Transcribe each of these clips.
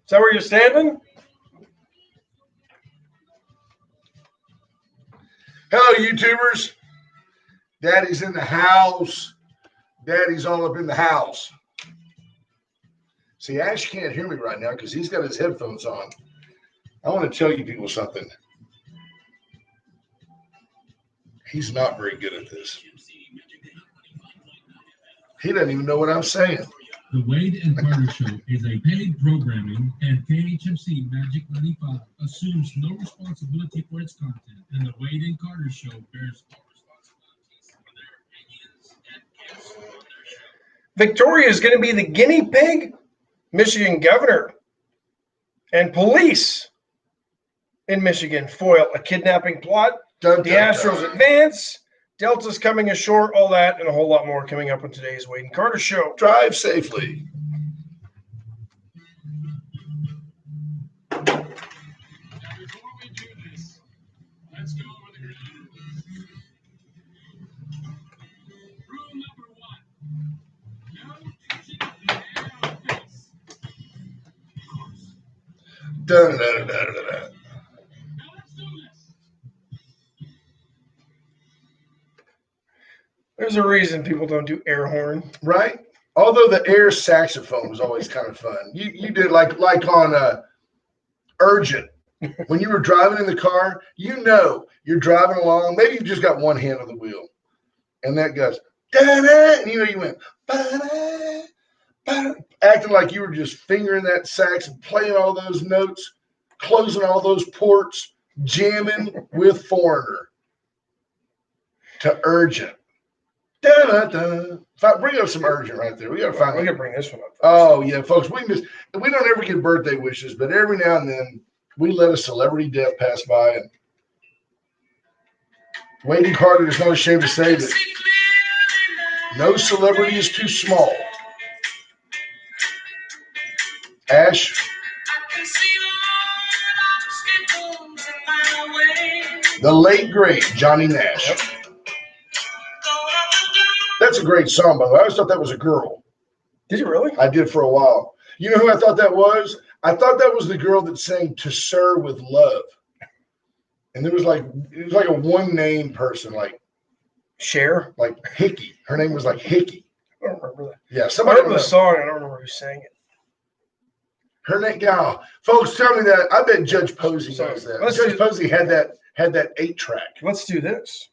that where you're standing? Hello, YouTubers. Daddy's in the house. Daddy's all up in the house. See, Ash can't hear me right now because he's got his headphones on. I want to tell you people something. He's not very good at this. He doesn't even know what I'm saying. The Wade and Carter Show is a paid programming, and KHMC Magic 95 assumes no responsibility for its content, and the Wade and Carter Show bears all responsibilities for their opinions and guests on their show. Victoria is going to be the guinea pig, Michigan governor, and police in Michigan foil a kidnapping plot. Dun, The dun, Astros dun. advance. Delta's coming ashore. All that and a whole lot more coming up on today's Wade and Carter Show. Drive safely. Now, before we do this, let's go over the ground rules. Rule number 1. No touching of the air or face. Of course. Dun, dun, dun, dun, dun. Now let's do this. There's a reason people don't do air horn. Right? Although the air saxophone was always kind of fun. You did like on Urgent. When you were driving in the car, you know you're driving along. Maybe you've just got one hand on the wheel. And that goes, da-da, and you went, ba-da, ba-da, acting like you were just fingering that sax and playing all those notes, closing all those ports, jamming with Foreigner to Urgent. Da-da-da. Bring up some Urgent right there. We got to find We it. got to bring this one up. Oh, yeah, folks, we don't ever get birthday wishes, but every now and then we let a celebrity death pass by. And Wade and Carter is not ashamed to say that no celebrity is too small. Ash, the late, great Johnny Nash. That's a great song, by the way. I always thought that was a girl. Did you really? I did for a while. You know who I thought that was? I thought that was the girl that sang "To Sir with Love," and it was like a one-name person, like Cher? Hickey. Her name was like Hickey. I don't remember that. Yeah, I somebody. remember the song. I don't remember who sang it. Her name. Yeah, folks, tell me that. I bet Judge Posey knows that. Let's Judge do- Posey had that 8-track. Let's do this.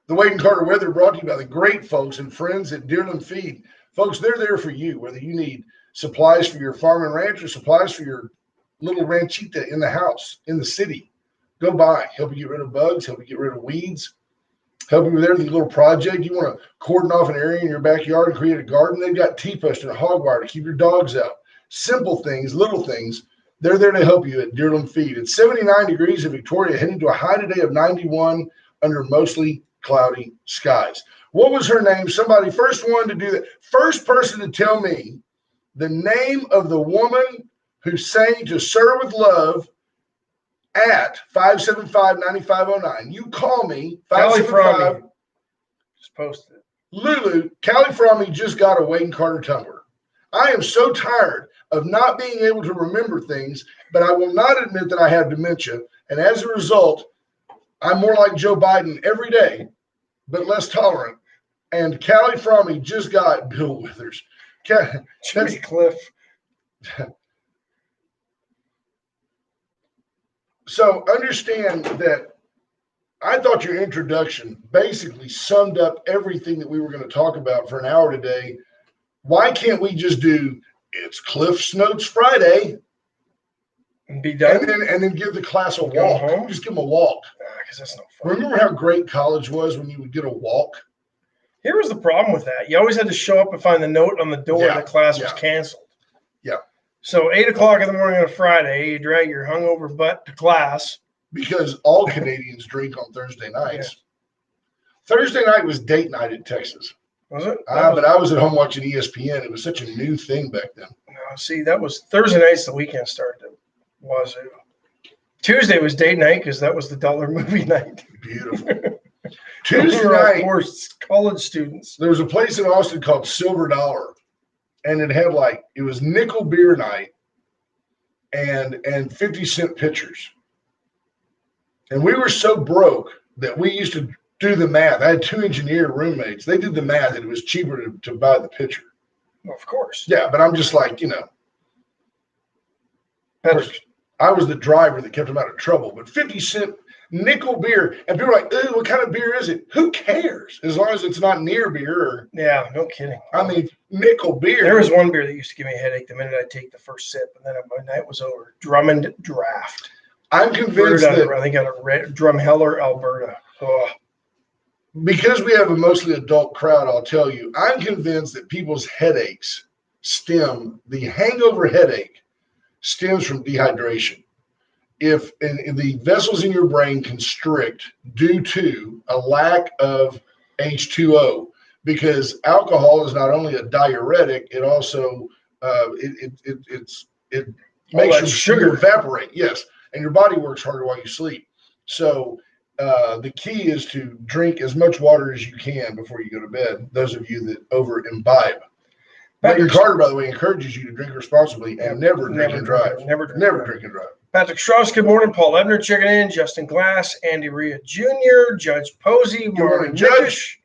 The Wade and Carter weather brought to you by the great folks and friends at Deerland Feed. Folks, they're there for you, whether you need supplies for your farm and ranch or supplies for your little ranchita in the house, in the city. Go by, help you get rid of bugs, help you get rid of weeds, help you with every little project. You want to cordon off an area in your backyard and create a garden? They've got T-post and a hog wire to keep your dogs out. Simple things, little things. They're there to help you at Deerland Feed. It's 79 degrees in Victoria, heading to a high today of 91 under mostly cloudy skies. What was her name? Somebody, first one to do that. First person to tell me the name of the woman who sang "To Sir with Love" at 575-9509. You call me. Callie 575. Fromme just posted it. Lulu, Callie Fromme just got a Wade and Carter tumbler. I am so tired of not being able to remember things, but I will not admit that I have dementia. And as a result, I'm more like Joe Biden every day, but less tolerant. And Callie Fromme just got Bill Withers. Jimmy Cliff. So understand that I thought your introduction basically summed up everything that we were going to talk about for an hour today. Why can't we just do "It's Cliff's Notes Friday" And be done? and then give the class a Go walk? home? Just give them a walk. Because that's no fun. Remember how great college was when you would get a walk? Here was the problem with that. You always had to show up and find the note on the door Yeah, that class was yeah. canceled. Yeah. So 8 o'clock in the morning on a Friday, you drag your hungover butt to class. Because all Canadians drink on Thursday nights. Thursday night was date night in Texas. Was it? But I was at home watching ESPN. It was such a new thing back then. No, see, that was Thursday nights. The weekend started at Wazoo. Tuesday was date night because that was the dollar movie night. Beautiful. Tuesday We were all night, poor college students. there was a place in Austin called Silver Dollar, and it was nickel beer night and 50-cent pitchers. And we were so broke that we used to do the math. I had 2 engineer roommates. They did the math and it was cheaper to buy the pitcher. Well, of course. Yeah, but I'm just like, I was the driver that kept them out of trouble. But 50-cent nickel beer, and people are like, "Ooh, what kind of beer is it?" Who cares? As long as it's not near beer. Yeah, no kidding. Nickel beer. There was one beer that used to give me a headache the minute I take the first sip, and then my night was over. Drummond Draft. I'm convinced that I think out of Drumheller, Alberta. Oh, because we have a mostly adult crowd, I'll tell you, I'm convinced that people's headaches the hangover headache stems from dehydration. If the vessels in your brain constrict due to a lack of H2O, because alcohol is not only a diuretic, it also it makes your sugar evaporate. Yes, and your body works harder while you sleep. So the key is to drink as much water as you can before you go to bed. Those of you that over imbibe. Megan Carter, by the way, encourages you to drink responsibly and never drink and drive. Never drink and drive. Patrick Strauss, good morning. Paul Ebner checking in. Justin Glass, Andy Rhea Jr., Judge Posey, morning, Judge.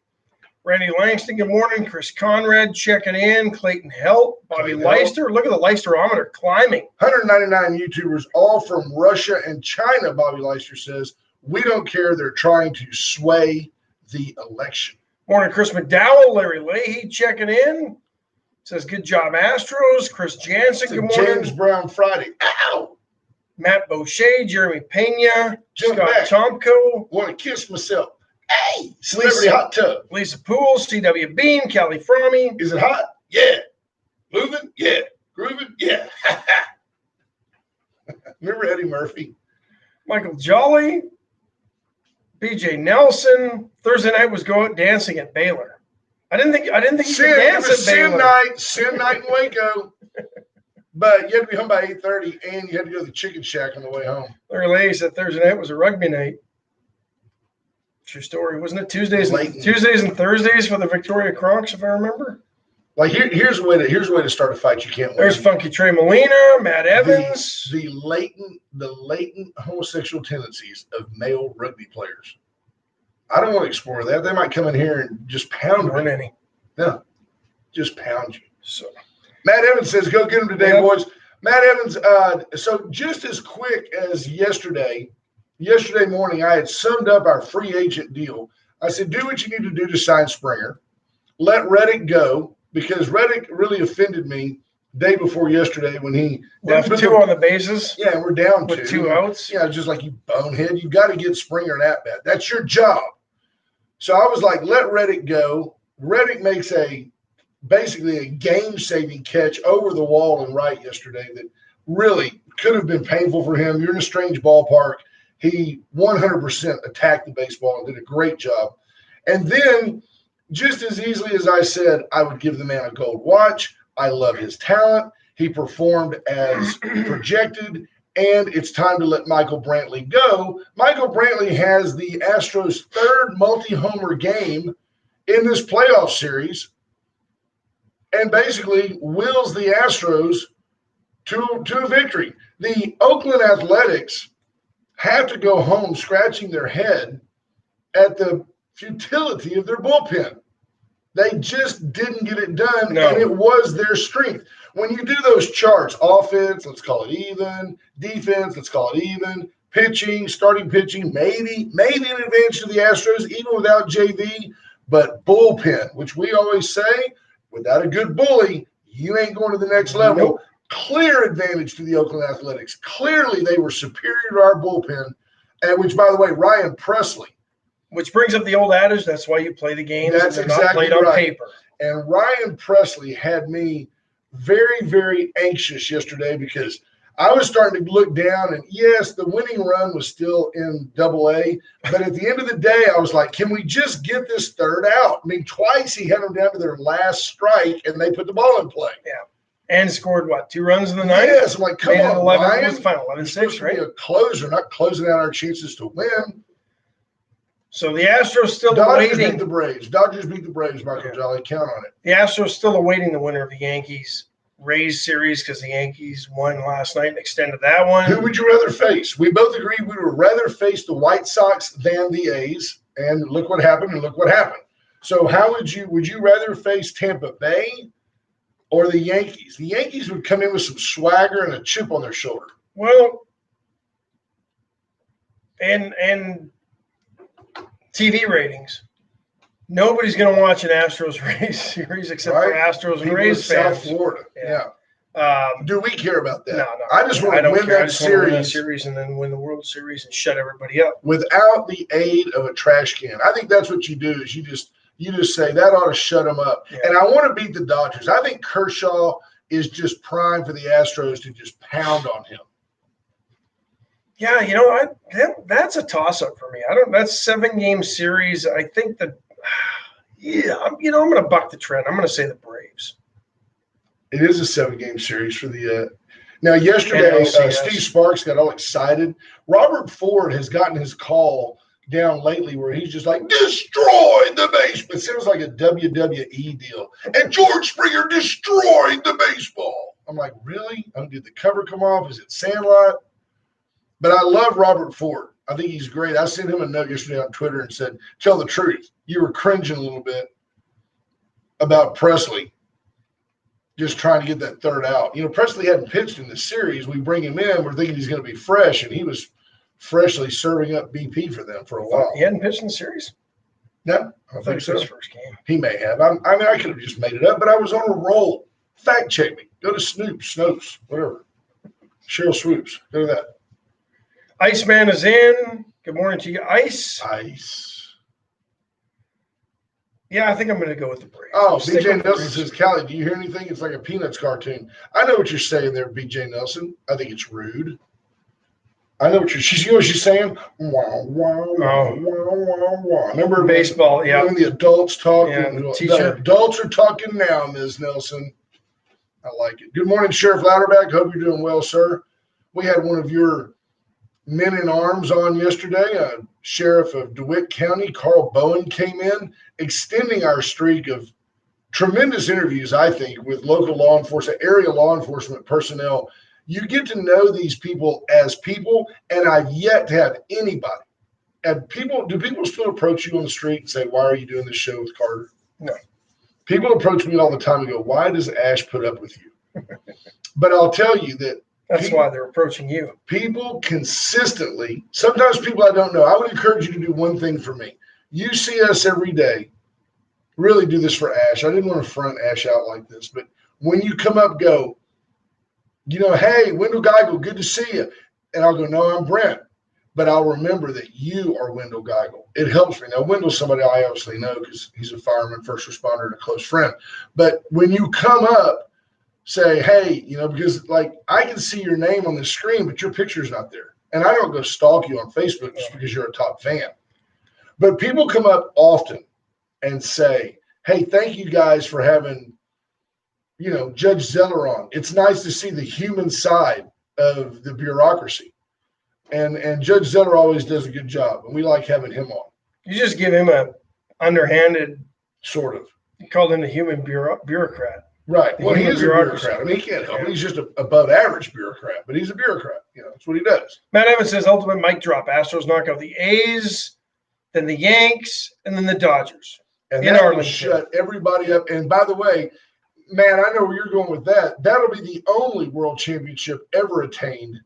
Randy Langston, good morning. Chris Conrad checking in. Clayton Helt, Bobby Leister. Look at the Leisterometer climbing. 199 YouTubers, all from Russia and China, Bobby Leister says. We don't care. They're trying to sway the election. Morning, Chris McDowell. Larry Leahy checking in. Says, good job, Astros. Chris Jansen, good morning. James Brown Friday. Ow! Matt Boucher, Jeremy Pena, Jump Scott back. Tomko. Want to kiss myself. Hey! Celebrity hot tub. Lisa Poole, CW Bean, Kelly Frommie. Is it hot? Yeah. Moving? Yeah. Grooving? Yeah. Remember Eddie Murphy? Michael Jolly. BJ Nelson. Thursday night was go out dancing at Baylor. I didn't think you could dance at Baylor. Sin night in Waco. But you had to be home by 8:30, and you had to go to the chicken shack on the way home. Larry Leahy said Thursday night was a rugby night. True story, wasn't it? Tuesdays and Thursdays for the Victoria Crocs, if I remember. Like here's a way to start a fight you can't win. There's Funky Trey Molina, Matt Evans. The latent homosexual tendencies of male rugby players. I don't want to explore that. They might come in here and just pound me. No, just pound you. So Matt Evans says, go get him today, boys. Matt Evans, so just as quick as yesterday morning, I had summed up our free agent deal. I said, do what you need to do to sign Springer. Let Reddick go, because Reddick really offended me day before yesterday when he left 2 on the bases. Yeah, and we're down with 2 outs. Yeah, just like, you bonehead. You got to get Springer an at-bat. That's your job. So I was like, let Reddick go. Reddick makes basically a game-saving catch over the wall and right yesterday that really could have been painful for him. You're in a strange ballpark. He 100% attacked the baseball and did a great job. And then, just as easily as I said, I would give the man a gold watch. I love his talent. He performed as projected, and it's time to let Michael Brantley go. Michael Brantley has the Astros' 3rd multi-homer game in this playoff series, and basically wills the Astros to a victory. The Oakland Athletics have to go home scratching their head at the futility of their bullpen. They just didn't get it done, and it was their strength. When you do those charts, offense, let's call it even, defense, let's call it even, pitching, starting pitching, maybe an advantage to the Astros, even without JV, but bullpen, which we always say, without a good bully, you ain't going to the next level. Nope. Clear advantage to the Oakland Athletics. Clearly, they were superior to our bullpen, and which, by the way, Ryan Presley. Which brings up the old adage, that's why you play the games. That's exactly not played on paper. And Ryan Presley had me very, very anxious yesterday because I was starting to look down, and yes, the winning run was still in Double-A, but at the end of the day, I was like, can we just get this 3rd out? I mean, twice he had them down to their last strike, and they put the ball in play. Yeah. And scored, 2 runs in the 9th? Yes, I'm like, come on, Ryan. It was final 11-6, right? Be a closer, not closing out our chances to win. So the Astros still Dodgers beat awaiting. the Braves. Dodgers beat the Braves, Michael Jolly. Count on it. The Astros still awaiting the winner of the Yankees-Rays series because the Yankees won last night and extended that one. Who would you rather face? We both agreed we would rather face the White Sox than the A's. And look what happened, and look what happened. So how would you rather face Tampa Bay or the Yankees? The Yankees would come in with some swagger and a chip on their shoulder. Well, and TV ratings. Nobody's going to watch an Astros-Rays series except for Astros and People Rays in South fans. Florida. Yeah. Do we care about that? No. I just want to win that series and then win the World Series and shut everybody up. Without the aid of a trash can. I think that's what you do is you just say that ought to shut them up. Yeah. And I want to beat the Dodgers. I think Kershaw is just prime for the Astros to just pound on him. Yeah, that's a toss-up for me. That's 7-game series. I think that, I'm going to buck the trend. I'm going to say the Braves. It is a 7-game series for the now yesterday, Steve Sparks got all excited. Robert Ford has gotten his call down lately where he's just like, destroy the baseball. It sounds like a WWE deal. And George Springer destroyed the baseball. I'm like, really? Did the cover come off? Is it Sandlot? But I love Robert Ford. I think he's great. I sent him a note yesterday on Twitter and said, tell the truth. You were cringing a little bit about Presley just trying to get that third out. Presley hadn't pitched in the series. We bring him in. We're thinking he's going to be fresh, and he was freshly serving up BP for them for a while. He hadn't pitched in the series? No, I don't think so. His first game. He may have. I could have just made it up, but I was on a roll. Fact check me. Go to Snopes, whatever. Cheryl Swoops. Go to that. Iceman is in. Good morning to you, Ice. Yeah, I think I'm going to go with the Braves. Oh, BJ Nelson says, Callie, do you hear anything? It's like a Peanuts cartoon. I know what you're saying there, BJ Nelson. I think it's rude. I know what she's saying? Wah, wah, wah, wah, wah, wah. Remember baseball, yeah. When the adults talk. Yeah, the adults are talking now, Ms. Nelson. I like it. Good morning, Sheriff Louderback. Hope you're doing well, sir. We had one of your men in arms on yesterday. Sheriff of DeWitt County, Carl Bowen, came in, extending our streak of tremendous interviews, I think, with local law enforcement, area law enforcement personnel. You get to know these people as people, and I've yet to have anybody. Do people still approach you on the street and say, why are you doing this show with Carter? No. People approach me all the time and go, why does Ash put up with you? But I'll tell you that that's why they're approaching you. People consistently, sometimes people I don't know, I would encourage you to do one thing for me. You see us every day. Really do this for Ash. I didn't want to front Ash out like this, but when you come up, go, hey, Wendell Geigel, good to see you. And I'll go, no, I'm Brent. But I'll remember that you are Wendell Geigel. It helps me. Now, Wendell's somebody I obviously know because he's a fireman, first responder, and a close friend. But when you come up, say, hey, because like I can see your name on the screen, but your picture's not there. And I don't go stalk you on Facebook just because you're a top fan. But people come up often and say, hey, thank you guys for having, Judge Zeller on. It's nice to see the human side of the bureaucracy. And Judge Zeller always does a good job, and we like having him on. You just give him a underhanded. Sort of. You called him the human bureaucrat. Right. Well, he is a bureaucrat. I mean, he can't help it. He's just an above average bureaucrat, but he's a bureaucrat. That's what he does. Matt Evans says, ultimate mic drop. Astros knock out the A's, then the Yanks, and then the Dodgers. And that will shut everybody up. And by the way, man, I know where you're going with that. That'll be the only world championship ever attained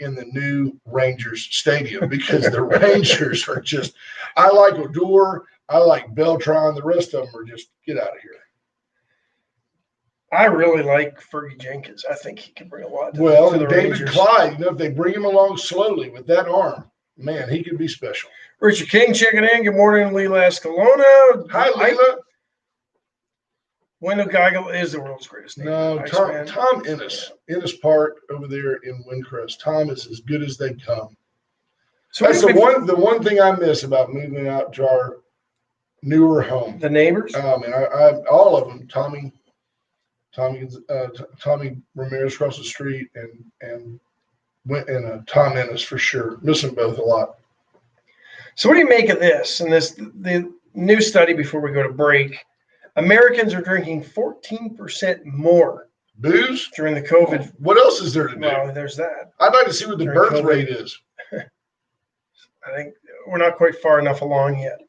in the new Rangers Stadium because the Rangers are just – I like Odor. I like Beltran. The rest of them are just get out of here. I really like Fergie Jenkins. I think he can bring a lot to and the David Rangers. Clyde, if they bring him along slowly with that arm, man, he could be special. Richard King checking in. Good morning, Leela Escalona. Hi, Leela. Wendell Geigel is the world's greatest name. No, Tom Ennis. Ennis Park over there in Windcrest. Tom is as good as they come. So that's the one thing I miss about moving out to our newer home. The neighbors? Man, I all of them. Tommy Ramirez across the street and Tom Ennis for sure. Miss them both a lot. So what do you make of this? And the new study before we go to break, Americans are drinking 14% more Booze? during the COVID. What else is there to do? Well, there's that. I'd like to see what the During birth COVID. rate is. I think we're not quite far enough along yet.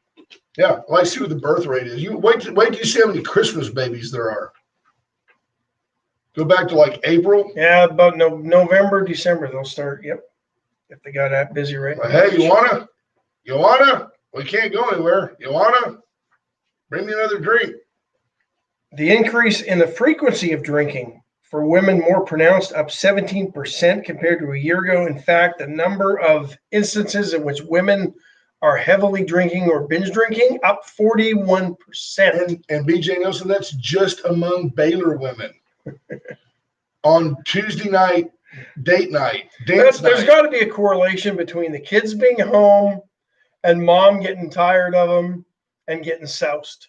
Yeah, I'd like to see what the birth rate is. You wait till you see how many Christmas babies there are. Go back to like April. Yeah, about November, December, they'll start. Yep. If they got that busy right now. Hey, you wanna? We can't go anywhere. You wanna? Bring me another drink. The increase in the frequency of drinking for women more pronounced, up 17% compared to a year ago. In fact, the number of instances in which women are heavily drinking or binge drinking, up 41%. And BJ Nelson, that's just among Baylor women. On Tuesday night, date night, dance There's night. got to be a correlation between the kids being home and mom getting tired of them and getting soused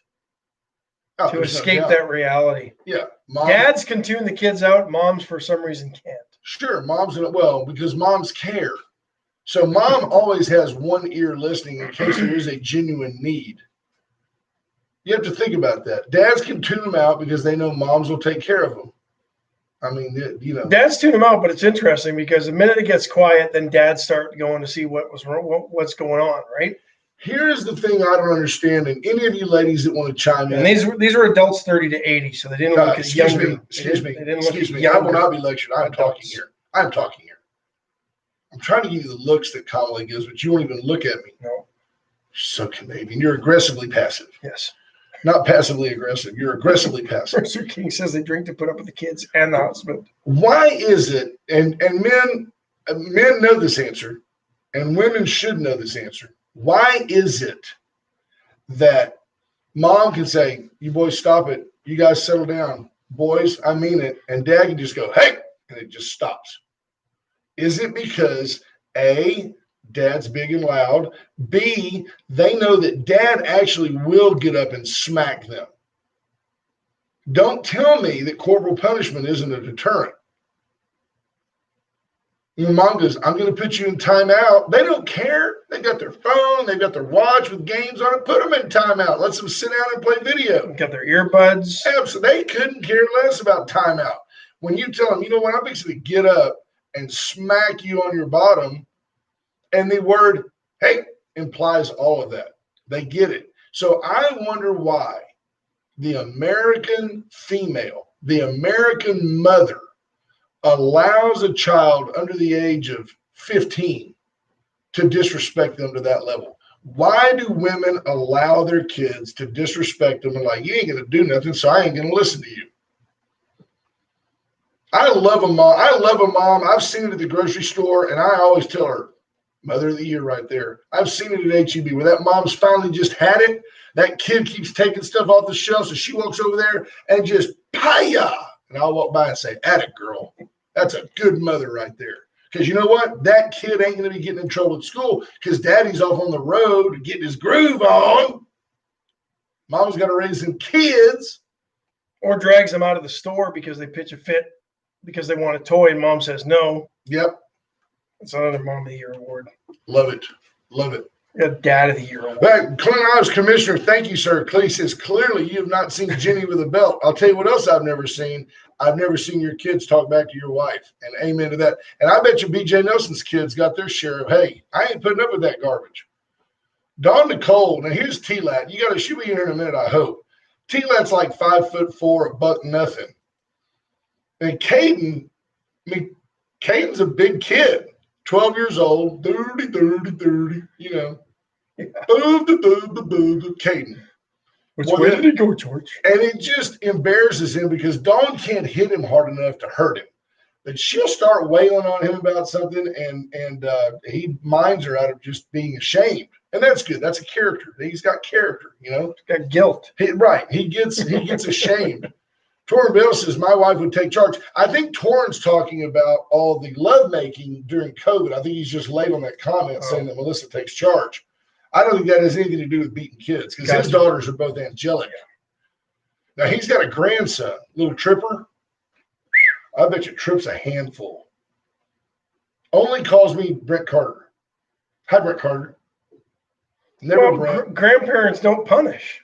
Oh, to there's no escape doubt. that reality. Yeah, mom. Dads can tune the kids out. Moms, for some reason, can't. Sure, because moms care. So mom always has one ear listening in case there is a genuine need. You have to think about that. Dads can tune them out because they know moms will take care of them. I mean, you know. Dads tune them out, but it's interesting because the minute it gets quiet, then dads start going to see what's going on, right? Here's the thing I don't understand, and any of you ladies that want to chime in. And these are adults 30 to 80, so they didn't look at Excuse younger. me. Excuse me. They didn't look Excuse at me. I will younger. not be lectured. I'm talking adults. here. I'm talking here. I'm trying to give you the looks that Kamala gives, but you won't even look at me. No. You're so Canadian. You're aggressively passive. Yes. Not passively aggressive. You're aggressively passive. Mr. King says they drink to put up with the kids and the husband. Why is it, and men know this answer, and women should know this answer. Why is it that mom can say, you boys stop it, you guys settle down, boys, I mean it, and dad can just go, hey, and it just stops? Is it because A, dad's big and loud, B, they know that dad actually will get up and smack them? Don't tell me that corporal punishment isn't a deterrent. Your mom goes, I'm going to put you in timeout. They don't care. They got their phone. They've got their watch with games on it. Put them in timeout. Let them sit down and play video. Got their earbuds. Absolutely. They couldn't care less about timeout. When you tell them, you know what, I'm fixing to get up and smack you on your bottom, and the word, hey, implies all of that. They get it. So I wonder why the American female, the American mother, allows a child under the age of 15 to disrespect them to that level. Why do women allow their kids to disrespect them and like, you ain't going to do nothing, so I ain't going to listen to you? I love a mom. I've seen it at the grocery store, and I always tell her, Mother of the Year right there. I've seen it at HEB where that mom's finally just had it. That kid keeps taking stuff off the shelf, so she walks over there and just paya. And I'll walk by and say, atta girl. That's a good mother right there. Because you know what? That kid ain't going to be getting in trouble at school because daddy's off on the road getting his groove on. Mom's got to raise some kids. Or drags them out of the store because they pitch a fit because they want a toy and mom says no. Yep. It's another Mom of the Year award. Love it. Love it. A Dad of the Year award. But Clean Isles Commissioner, thank you, sir. Clay says, clearly you have not seen Jenny with a belt. I'll tell you what else I've never seen. I've never seen your kids talk back to your wife. And amen to that. And I bet you BJ Nelson's kids got their share of, hey, I ain't putting up with that garbage. Dawn Nicole, now here's T-Lat. She'll be here in a minute, I hope. T-Lat's like 5'4", $1 and Caden, Caden's a big kid. 12 years old, 30, you know. Caden. Which way did he go, George? And it just embarrasses him because Dawn can't hit him hard enough to hurt him. But she'll start wailing on him about something, and he minds her out of just being ashamed. And that's good. That's a character. He's got character, you know. He's got guilt. Right. He gets ashamed. Torrin Bill says, my wife would take charge. I think Torrin's talking about all the lovemaking during COVID. I think he's just late on that comment saying that Melissa takes charge. I don't think that has anything to do with beating kids because his daughters are both angelic. Now, he's got a grandson, little Tripper. I bet you Trip's a handful. Only calls me Brett Carter. Hi, Brett Carter. Never Well, Brent. grandparents don't punish.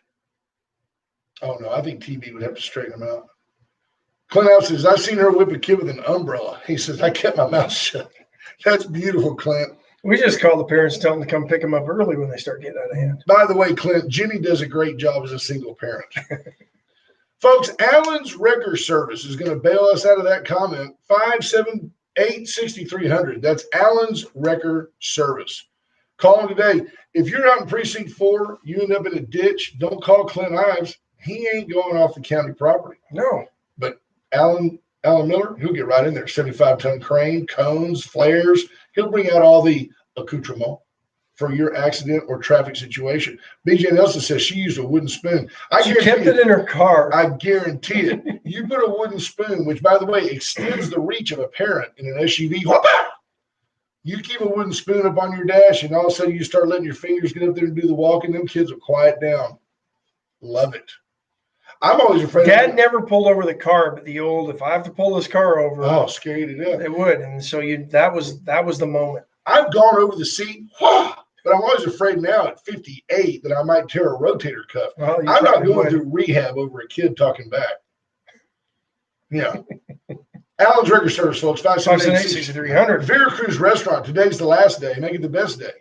Oh no, I think TV would have to straighten them out. Clint House says, I've seen her whip a kid with an umbrella. He says, I kept my mouth shut. That's beautiful, Clint. We just call the parents, tell them to come pick them up early when they start getting out of hand. By the way, Clint, Jenny does a great job as a single parent. Folks, Allen's Wrecker Service is going to bail us out of that comment. 578-6300. That's Allen's Wrecker Service. Call them today. If you're out in Precinct 4, you end up in a ditch, don't call Clint Ives. He ain't going off the county property. No. But Alan Miller, he'll get right in there. 75-ton crane, cones, flares. He'll bring out all the accoutrement for your accident or traffic situation. BJ Nelson says she used a wooden spoon. She kept it in her car. I guarantee it. You put a wooden spoon, which, by the way, extends the reach of a parent in an SUV. You keep a wooden spoon up on your dash, and all of a sudden you start letting your fingers get up there and do the walking. Them kids will quiet down. Love it. I'm always afraid. Dad never pulled over the car, but the old, if I have to pull this car over, Oh, scary to death. it would. And so that was the moment. I've gone over the seat, but I'm always afraid now at 58 that I might tear a rotator cuff. Well, you I'm not probably going would. through rehab over a kid talking back. Yeah. Allen's Wrecker Service, folks. 578-6300. Veracruz Restaurant. Today's the last day. Make it the best day.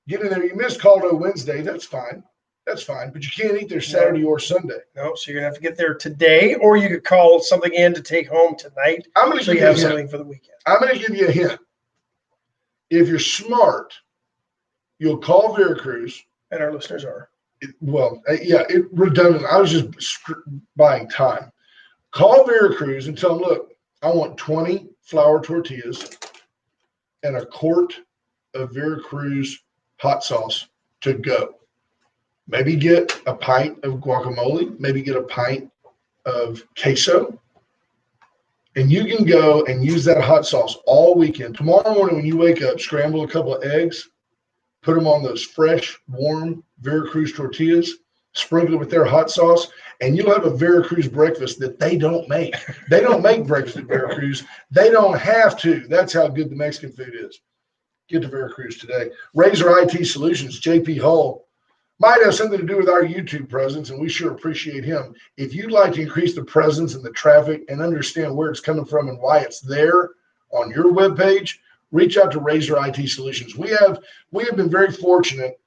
Get in there. You missed Caldo Wednesday. That's fine. That's fine. But you can't eat there Saturday or Sunday. No, so you're going to have to get there today, or you could call something in to take home tonight I'm going to so give you you a have hint. something for the weekend. I'm going to give you a hint. If you're smart, you'll call Veracruz. And our listeners are. Redundant. I was just buying time. Call Veracruz and tell them, look, I want 20 flour tortillas and a quart of Veracruz hot sauce to go. Maybe get a pint of guacamole. Maybe get a pint of queso. And you can go and use that hot sauce all weekend. Tomorrow morning when you wake up, scramble a couple of eggs, put them on those fresh, warm Veracruz tortillas, sprinkle it with their hot sauce, and you'll have a Veracruz breakfast that they don't make. They don't make breakfast at Veracruz. They don't have to. That's how good the Mexican food is. Get to Veracruz today. Razor IT Solutions, JP Hull, might have something to do with our YouTube presence, and we sure appreciate him. If you'd like to increase the presence and the traffic and understand where it's coming from and why it's there on your webpage, reach out to Razor IT Solutions. We have been very fortunate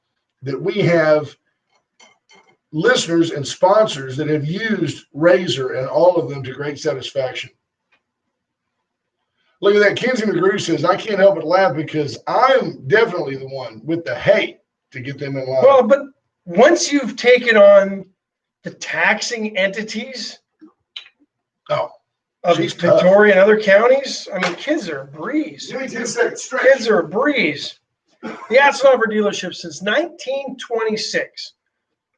that we have listeners and sponsors that have used Razor and all of them to great satisfaction. Look at that. Kenzie McGrew says, I can't help but laugh because I'm definitely the one with the hate to get them in line. Well, but once you've taken on the taxing entities of she's tough. Victoria and other counties, I mean, kids are a breeze. Give me 10 seconds. Stretch. Kids are a breeze. The Atznover dealership since 1926.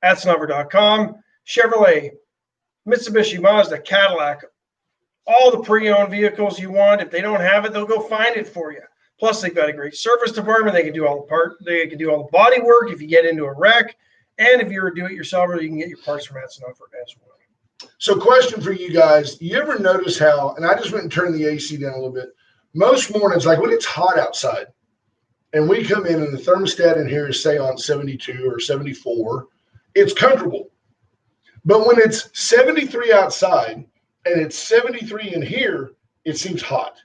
Atznover.com, Chevrolet, Mitsubishi, Mazda, Cadillac, all the pre-owned vehicles you want. If they don't have it, they'll go find it for you. Plus, they've got a great service department. They can do all the body work if you get into a wreck. And if you're a do-it-yourselfer, you can get your parts from Atznover as well. So question for you guys. You ever notice how, and I just went and turned the AC down a little bit. Most mornings, like when it's hot outside, and we come in and the thermostat in here is, say, on 72 or 74, it's comfortable. But when it's 73 outside and it's 73 in here, it seems hot.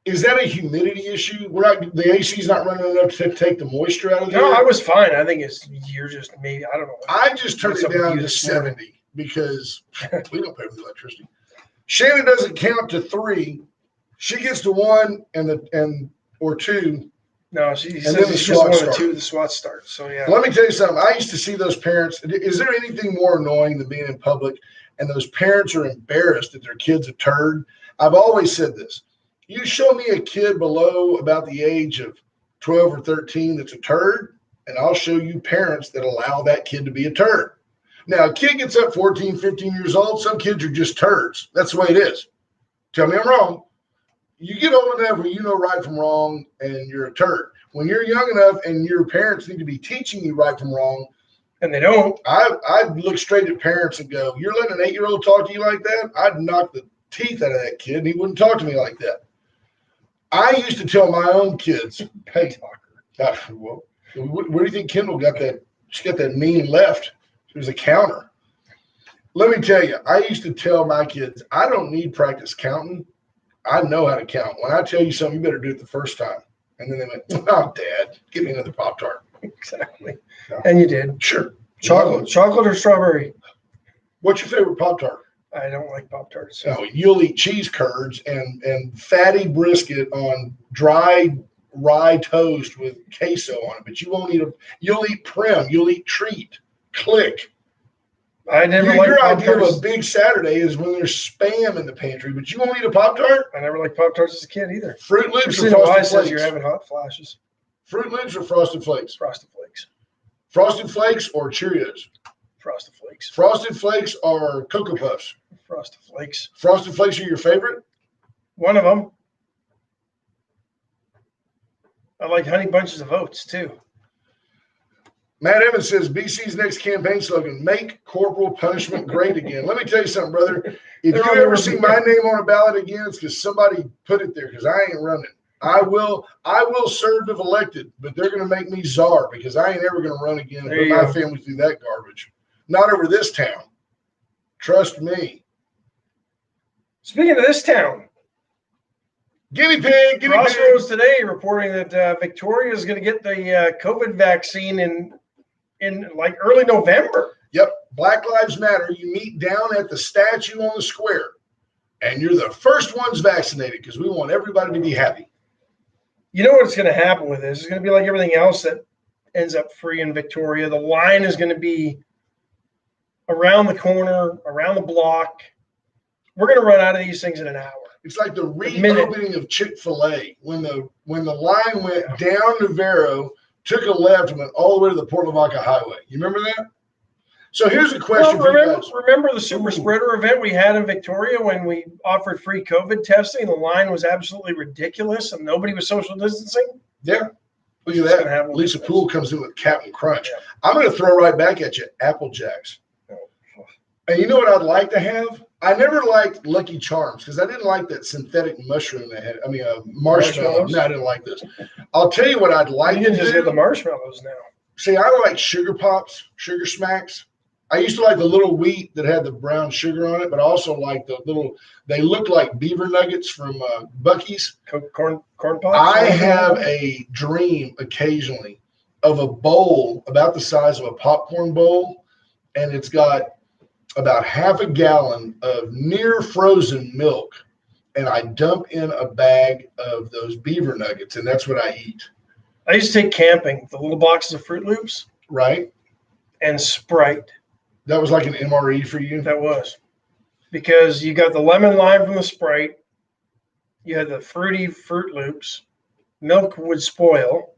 Is that a humidity issue? The AC's not running enough to take the moisture out of there? No, I was fine. I think you're just maybe, I don't know. I just turned it down to 70 because we don't pay for the electricity. Shannon doesn't count to 3. She gets to 1 or 2. No, she And says then the it's just SWAT one of the starts. 2, the SWAT starts. So, yeah. Let me tell you something. I used to see those parents. Is there anything more annoying than being in public and those parents are embarrassed that their kid's a turd? I've always said this. You show me a kid below about the age of 12 or 13 that's a turd, and I'll show you parents that allow that kid to be a turd. Now, a kid gets up 14, 15 years old. Some kids are just turds. That's the way it is. Tell me I'm wrong. You get old enough where you know right from wrong and you're a turd. When you're young enough and your parents need to be teaching you right from wrong, And they don't. I'd look straight at parents and go, you're letting an 8-year-old talk to you like that? I'd knock the teeth out of that kid and he wouldn't talk to me like that. I used to tell my own kids, hey, where do you think Kendall got that She got that mean left. She was a counter. Let me tell you, I used to tell my kids, I don't need practice counting. I know how to count. When I tell you something, you better do it the first time. And then they went, oh, Dad, give me another Pop-Tart. Exactly. Yeah. And you did. Sure. Chocolate or strawberry? What's your favorite Pop-Tart? I don't like Pop-Tarts. No, you'll eat cheese curds and fatty brisket on dry rye toast with queso on it, but you won't eat you'll eat Prim, you'll eat Treat, Click. I never liked Your idea of Pop-Tarts. a big Saturday is when there's Spam in the pantry, but you won't eat a Pop-Tart? I never liked Pop-Tarts as a kid either. Fruit Loops or Christina Wise Frosted says you're Flakes? having hot flashes. Fruit Loops or Frosted Flakes? Frosted Flakes. Frosted Flakes or Cheerios? Frosted Flakes. Frosted Flakes or Cocoa Puffs? Frosted Flakes. Frosted Flakes are your favorite? One of them. I like Honey Bunches of Oats too. Matt Evans says BC's next campaign slogan, make corporal punishment great again. Let me tell you something, brother. If you ever see my name on a ballot again, it's because somebody put it there because I ain't running. I will serve if elected, but they're going to make me czar because I ain't ever going to run again and put my family through that garbage. Not over this town. Trust me. Speaking of this town, Guinea pig. Crossroads today reporting that Victoria is going to get the COVID vaccine in like early November. Yep. Black Lives Matter. You meet down at the statue on the square, and you're the first ones vaccinated because we want everybody to be happy. You know what's going to happen with this? It's going to be like everything else that ends up free in Victoria. The line is going to be around the corner, around the block. We're going to run out of these things in an hour. It's like the reopening of Chick-fil-A when the line went down Navarro, took a left, and went all the way to the Port Lavaca Highway. You remember that? So here's a question for you guys. Remember the super spreader event we had in Victoria when we offered free COVID testing? The line was absolutely ridiculous and nobody was social distancing? Yeah. Look at that. Lisa Poole comes in with Captain Crunch. Yeah. I'm going to throw right back at you, Apple Jacks. And you know what I'd like to have? I never liked Lucky Charms because I didn't like that synthetic mushroom they had. I mean, marshmallow. No, I didn't like this. I'll tell you what I'd like to do. You can just get the marshmallows now. See, I like Sugar Pops, Sugar Smacks. I used to like the little wheat that had the brown sugar on it, but I also like the little, they looked like beaver nuggets from Buc-ee's. Corn pops? I have a dream occasionally of a bowl about the size of a popcorn bowl, and it's got about half a gallon of near frozen milk, and I dump in a bag of those beaver nuggets, and that's what I eat. I used to take camping, the little boxes of Fruit Loops. Right. And Sprite. That was like an MRE for you? That was. Because you got the lemon lime from the Sprite. You had the fruity Fruit Loops. Milk would spoil.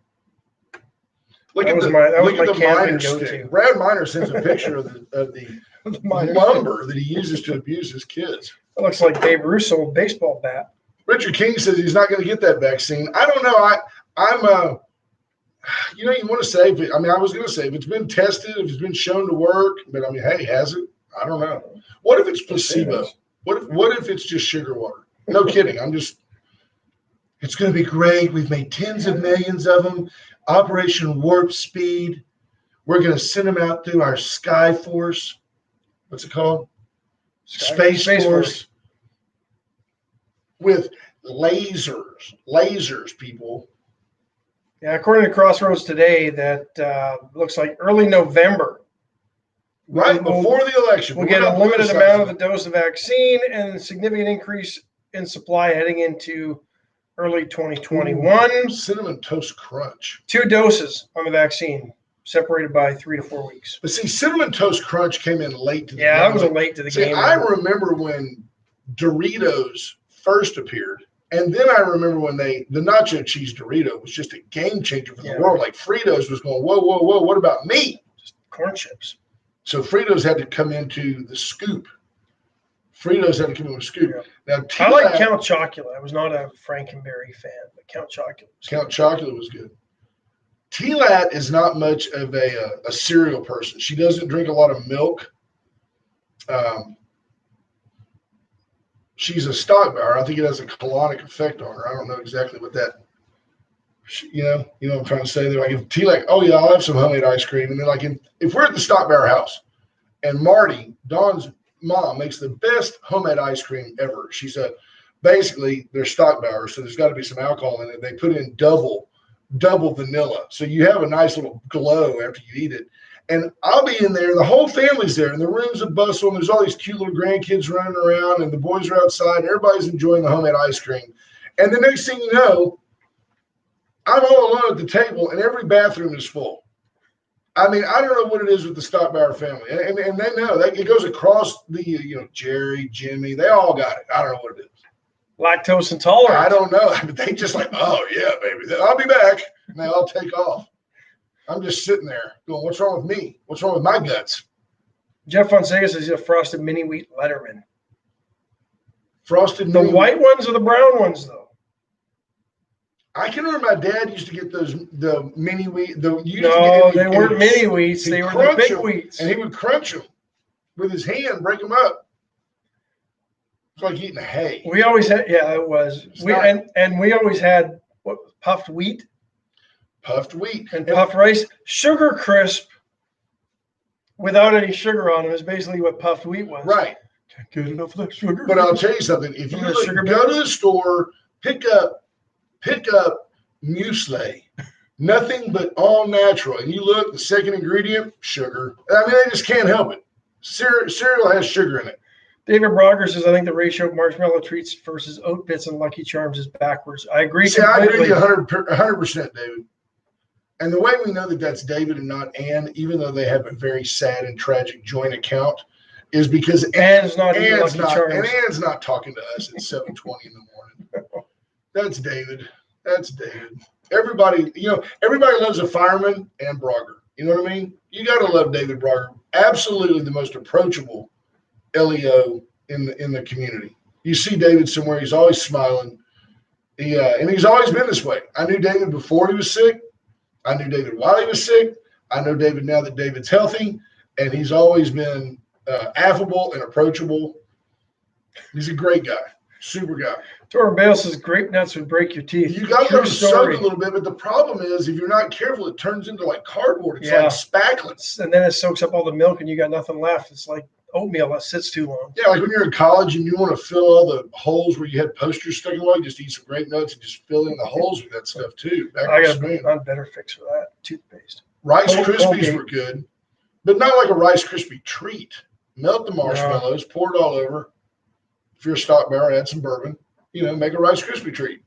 That was my camping go-to. Brad Miner sends a picture of the lumber that he uses to abuse his kids. It looks like Babe Ruth's old baseball bat. Richard King says he's not going to get that vaccine. I don't know. I'm you want to say, I mean, I was going to say if it's been tested, if it's been shown to work, but I mean, hey, has it? I don't know. What if it's placebo? What if it's just sugar water? No kidding. It's going to be great. We've made tens of millions of them. Operation Warp Speed. We're going to send them out through our Sky Force. What's it called? Space Force. With lasers, people. Yeah, according to Crossroads today, that looks like early November. Right before the election. We'll get a limited amount of the dose of vaccine and a significant increase in supply heading into early 2021. Cinnamon Toast Crunch. 2 doses on the vaccine, separated by 3 to 4 weeks. But see, Cinnamon Toast Crunch came in late to the game. Yeah, that was late to the game. I remember when Doritos first appeared. And then I remember when the nacho cheese Dorito was just a game changer for the world. Like Fritos was going, whoa, whoa, whoa, what about me? Just corn chips. So Fritos had to come into the scoop. Fritos had to come into the scoop. Yeah. Now, I like Count Chocula. I was not a Frankenberry fan, but Count Chocula was good. T-Lat is not much of a cereal person. She doesn't drink a lot of milk. She's a stock bar. I think it has a colonic effect on her. I don't know exactly what that You know what I'm trying to say? They're like, if T-Lac, oh yeah, I'll have some homemade ice cream. And then like, if we're at the Stockbauer house and Marty, Dawn's mom, makes the best homemade ice cream ever. She's basically they're Stockbauer, so there's got to be some alcohol in it. They put in double vanilla, so you have a nice little glow after you eat it. And I'll be in there, the whole family's there, and the room's a bustle, and there's all these cute little grandkids running around, and the boys are outside, and everybody's enjoying the homemade ice cream. And the next thing you know, I'm all alone at the table, and every bathroom is full. I mean, I don't know what it is with the Stockbauer family, and they know that it goes across the Jerry, Jimmy, they all got it. I don't know what it is. Lactose intolerant. I don't know, but they just like, oh yeah, baby, I'll be back, and they all take off. I'm just sitting there going, what's wrong with me? What's wrong with my guts? Jeff Fonseca says he's a frosted mini wheat Letterman. Frosted The mini white ones or the brown ones, though? I can remember my dad used to get the mini wheat. No, they weren't mini wheats. They were the big wheats. And he would crunch them with his hand, break them up. It's like eating hay. We always had, yeah, it was. And we always had what, puffed wheat and puffed rice. Sugar Crisp without any sugar on them is basically what puffed wheat was. Right. Can't get enough of that sugar. But I'll tell you something. If you go to the store, pick up muesli, nothing but all natural, and you look, the second ingredient, sugar. I mean, they just can't help it. Cereal has sugar in it. David Brogger says, I think the ratio of marshmallow treats versus oat bits and Lucky Charms is backwards. I agree. See, I agree with you 100%, David. And the way we know that that's David and not Ann, even though they have a very sad and tragic joint account, is because Ann's not talking to us at 7:20 in the morning. That's David. That's David. Everybody loves a fireman and Brogger. You know what I mean? You got to love David Brogger. Absolutely the most approachable LEO in the community. You see David somewhere, he's always smiling. And he's always been this way. I knew David before he was sick. I knew David while he was sick. I know David now that David's healthy, and he's always been affable and approachable. He's a great guy, super guy. Torrin Bale says grape nuts would break your teeth. You got to soak a little bit, but the problem is if you're not careful, it turns into like cardboard. It's like spackling. And then it soaks up all the milk, and you got nothing left. It's like oatmeal that sits too long. Yeah, like when you're in college and you want to fill all the holes where you had posters stuck in the wall, you just eat some grape nuts and just fill in the holes with that stuff too. I got a better fix for that. Toothpaste. Rice Krispies were good, but not like a Rice Krispie treat. Melt the marshmallows, pour it all over. If you're a Stockbauer, add some bourbon. Make a Rice Krispie treat.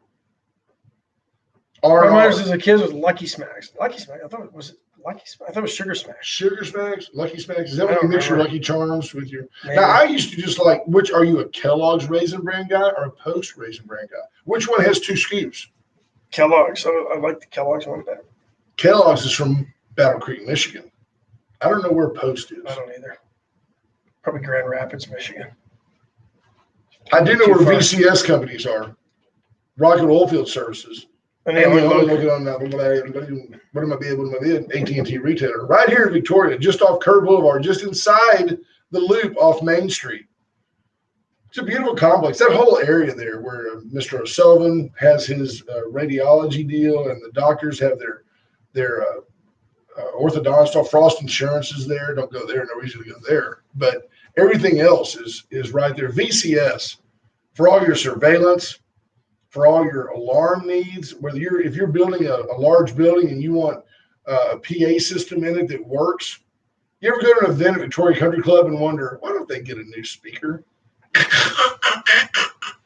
Reminds us as a kid was Lucky Smacks. Lucky Smacks. I thought it was Lucky Smacks. I thought it was Sugar Smacks. Sugar Smacks, Lucky Smacks. Is that when you mix your Lucky Charms with your? Maybe. Now I used to just like. Which are you, a Kellogg's Raisin Bran guy or a Post Raisin Bran guy? Which one has 2 scoops? Kellogg's. So I like the Kellogg's one better. Kellogg's is from Battle Creek, Michigan. I don't know where Post is. I don't either. Probably Grand Rapids, Michigan. I do know where VCS companies are. Rocket Oilfield Services. And looking on that. What am I being? AT&T retailer. Right here in Victoria, just off Kerr Boulevard, just inside the loop off Main Street. It's a beautiful complex. That whole area there where Mr. O'Sullivan has his radiology deal and the doctors have their orthodontist. Frost Insurance is there. Don't go there. No reason to go there. But everything else is right there. VCS for all your surveillance, for all your alarm needs. If you're building a large building and you want a PA system in it that works. You ever go to an event at Victoria Country Club and wonder, why don't they get a new speaker?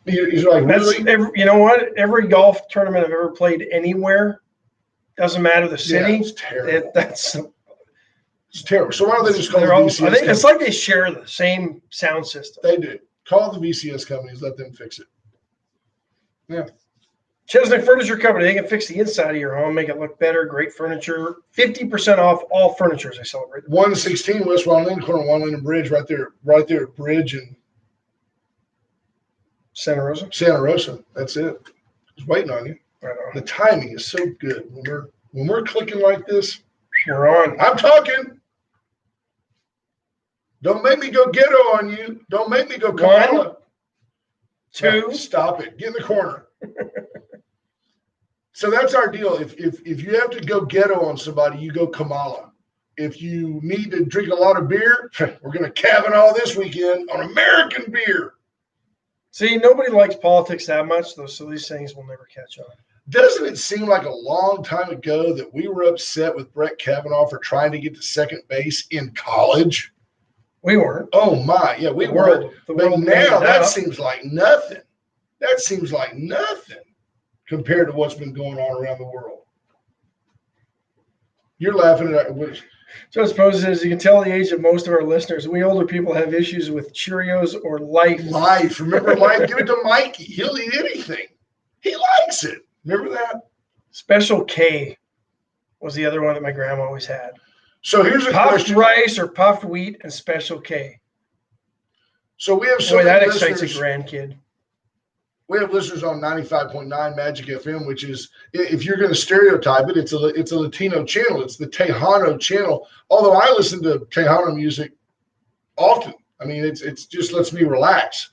He's like, really? You know what? Every golf tournament I've ever played anywhere, doesn't matter the city. Yeah, it's terrible. It's terrible. So why don't they just call the VCS? I think it's like they share the same sound system. They do. Call the VCS companies. Let them fix it. Yeah. Chesnick Furniture Company. They can fix the inside of your home, make it look better. Great furniture. 50% off all furniture as they celebrate. 116 West Wyoming, corner of Wyoming and Bridge, right there at Bridge and Santa Rosa. Santa Rosa. That's it. I was waiting on you. Right on. The timing is so good. When we're clicking like this, you're on. I'm talking. Don't make me go ghetto on you. Don't make me go Kamala. 1, 2. No, stop it. Get in the corner. So that's our deal. If you have to go ghetto on somebody, you go Kamala. If you need to drink a lot of beer, we're going to Kavanaugh this weekend on American beer. See, nobody likes politics that much, though, so these things will never catch on. Doesn't it seem like a long time ago that we were upset with Brett Kavanaugh for trying to get to second base in college? We weren't. Oh, my. Yeah, we were. The But world made now it that up. seems like nothing. That seems like nothing compared to what's been going on around the world. You're laughing at it. So I suppose, as you can tell, the age of most of our listeners, we older people have issues with Cheerios or Life. Life. Remember Life? Give it to Mikey. He'll eat anything. He likes it. Remember that? Special K was the other one that my grandma always had. So here's a Puffed question. rice or puffed wheat and Special K. So we have Boy, that many excites a listeners. grandkid. We have listeners on 95.9 Magic FM, which is, if you're going to stereotype it, it's a Latino channel. It's the Tejano channel. Although I listen to Tejano music often. I mean, it's just lets me relax.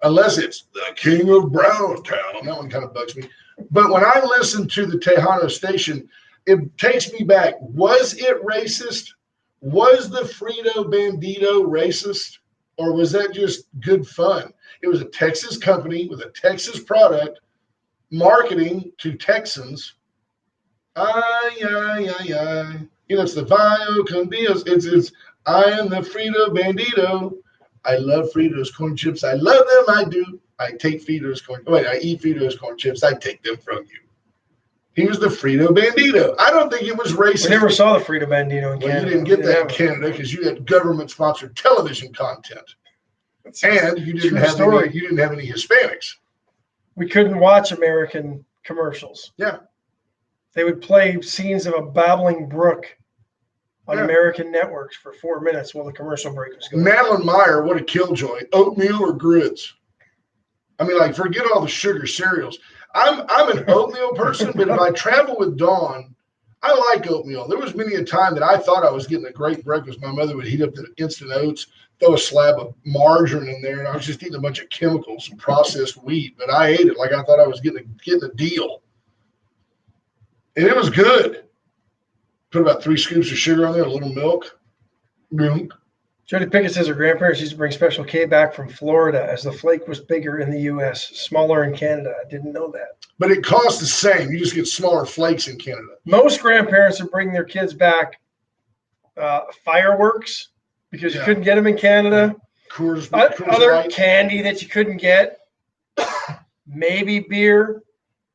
Unless it's the King of Browntown. That one kind of bugs me. But when I listen to the Tejano station, it takes me back. Was it racist? Was the Frito Bandito racist? Or was that just good fun? It was a Texas company with a Texas product marketing to Texans. Ay, ay, ay, ay. You know, it's the Vio con Dios. It's I am the Frito Bandito. I love Fritos corn chips. I love them. I do. I take Fritos corn. Wait, I eat Fritos corn chips. I take them from you. He was the Frito Bandito. I don't think it was racist. We never saw the Frito Bandito in Well, Canada. you didn't get We that in have it. Canada because you had government-sponsored television content, and you didn't True have story. any Hispanics. We couldn't watch American commercials. Yeah. They would play scenes of a babbling brook on Yeah. American networks for 4 minutes while the commercial break was going. Madeline Meyer, what a killjoy! Oatmeal or grits? I mean, like, forget all the sugar cereals. I'm an oatmeal person, but if I travel with Dawn, I like oatmeal. There was many a time that I thought I was getting a great breakfast. My mother would heat up the instant oats, throw a slab of margarine in there, and I was just eating a bunch of chemicals and processed wheat. But I ate it like I thought I was getting a deal, and it was good. Put about 3 scoops of sugar on there, a little milk. Jody Pickett says her grandparents used to bring Special K back from Florida as the flake was bigger in the U.S., smaller in Canada. I didn't know that. But it costs the same. You just get smaller flakes in Canada. Most grandparents would bring their kids back fireworks because you Yeah. couldn't get them in Canada. Coors Other Light. candy that you couldn't get, maybe beer.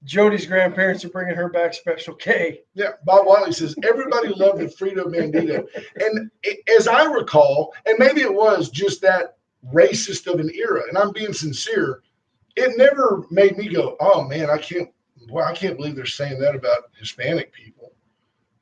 Jody's grandparents are bringing her back Special K. Yeah, Bob Wiley says everybody loved the Frito Bandito, and as I recall, and maybe it was just that racist of an era, and I'm being sincere, it never made me go, "Oh man, I can't believe they're saying that about Hispanic people."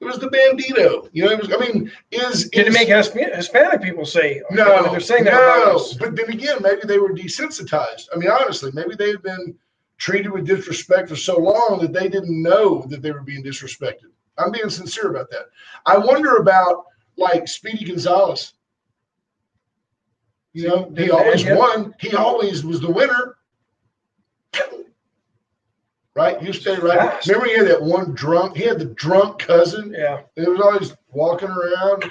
It was the Bandito, you know. It was. I mean, Did it make Hispanic people say? Okay, no? they're saying that about No, us. but then again, maybe they were desensitized. I mean, honestly, maybe they had been treated with disrespect for so long that they didn't know that they were being disrespected. I'm being sincere about that. I wonder about like Speedy Gonzalez. You know, he always won. He always was the winner. Right? You stay right. Fast. Remember he had that one drunk, he had the drunk cousin. Yeah. And he was always walking around.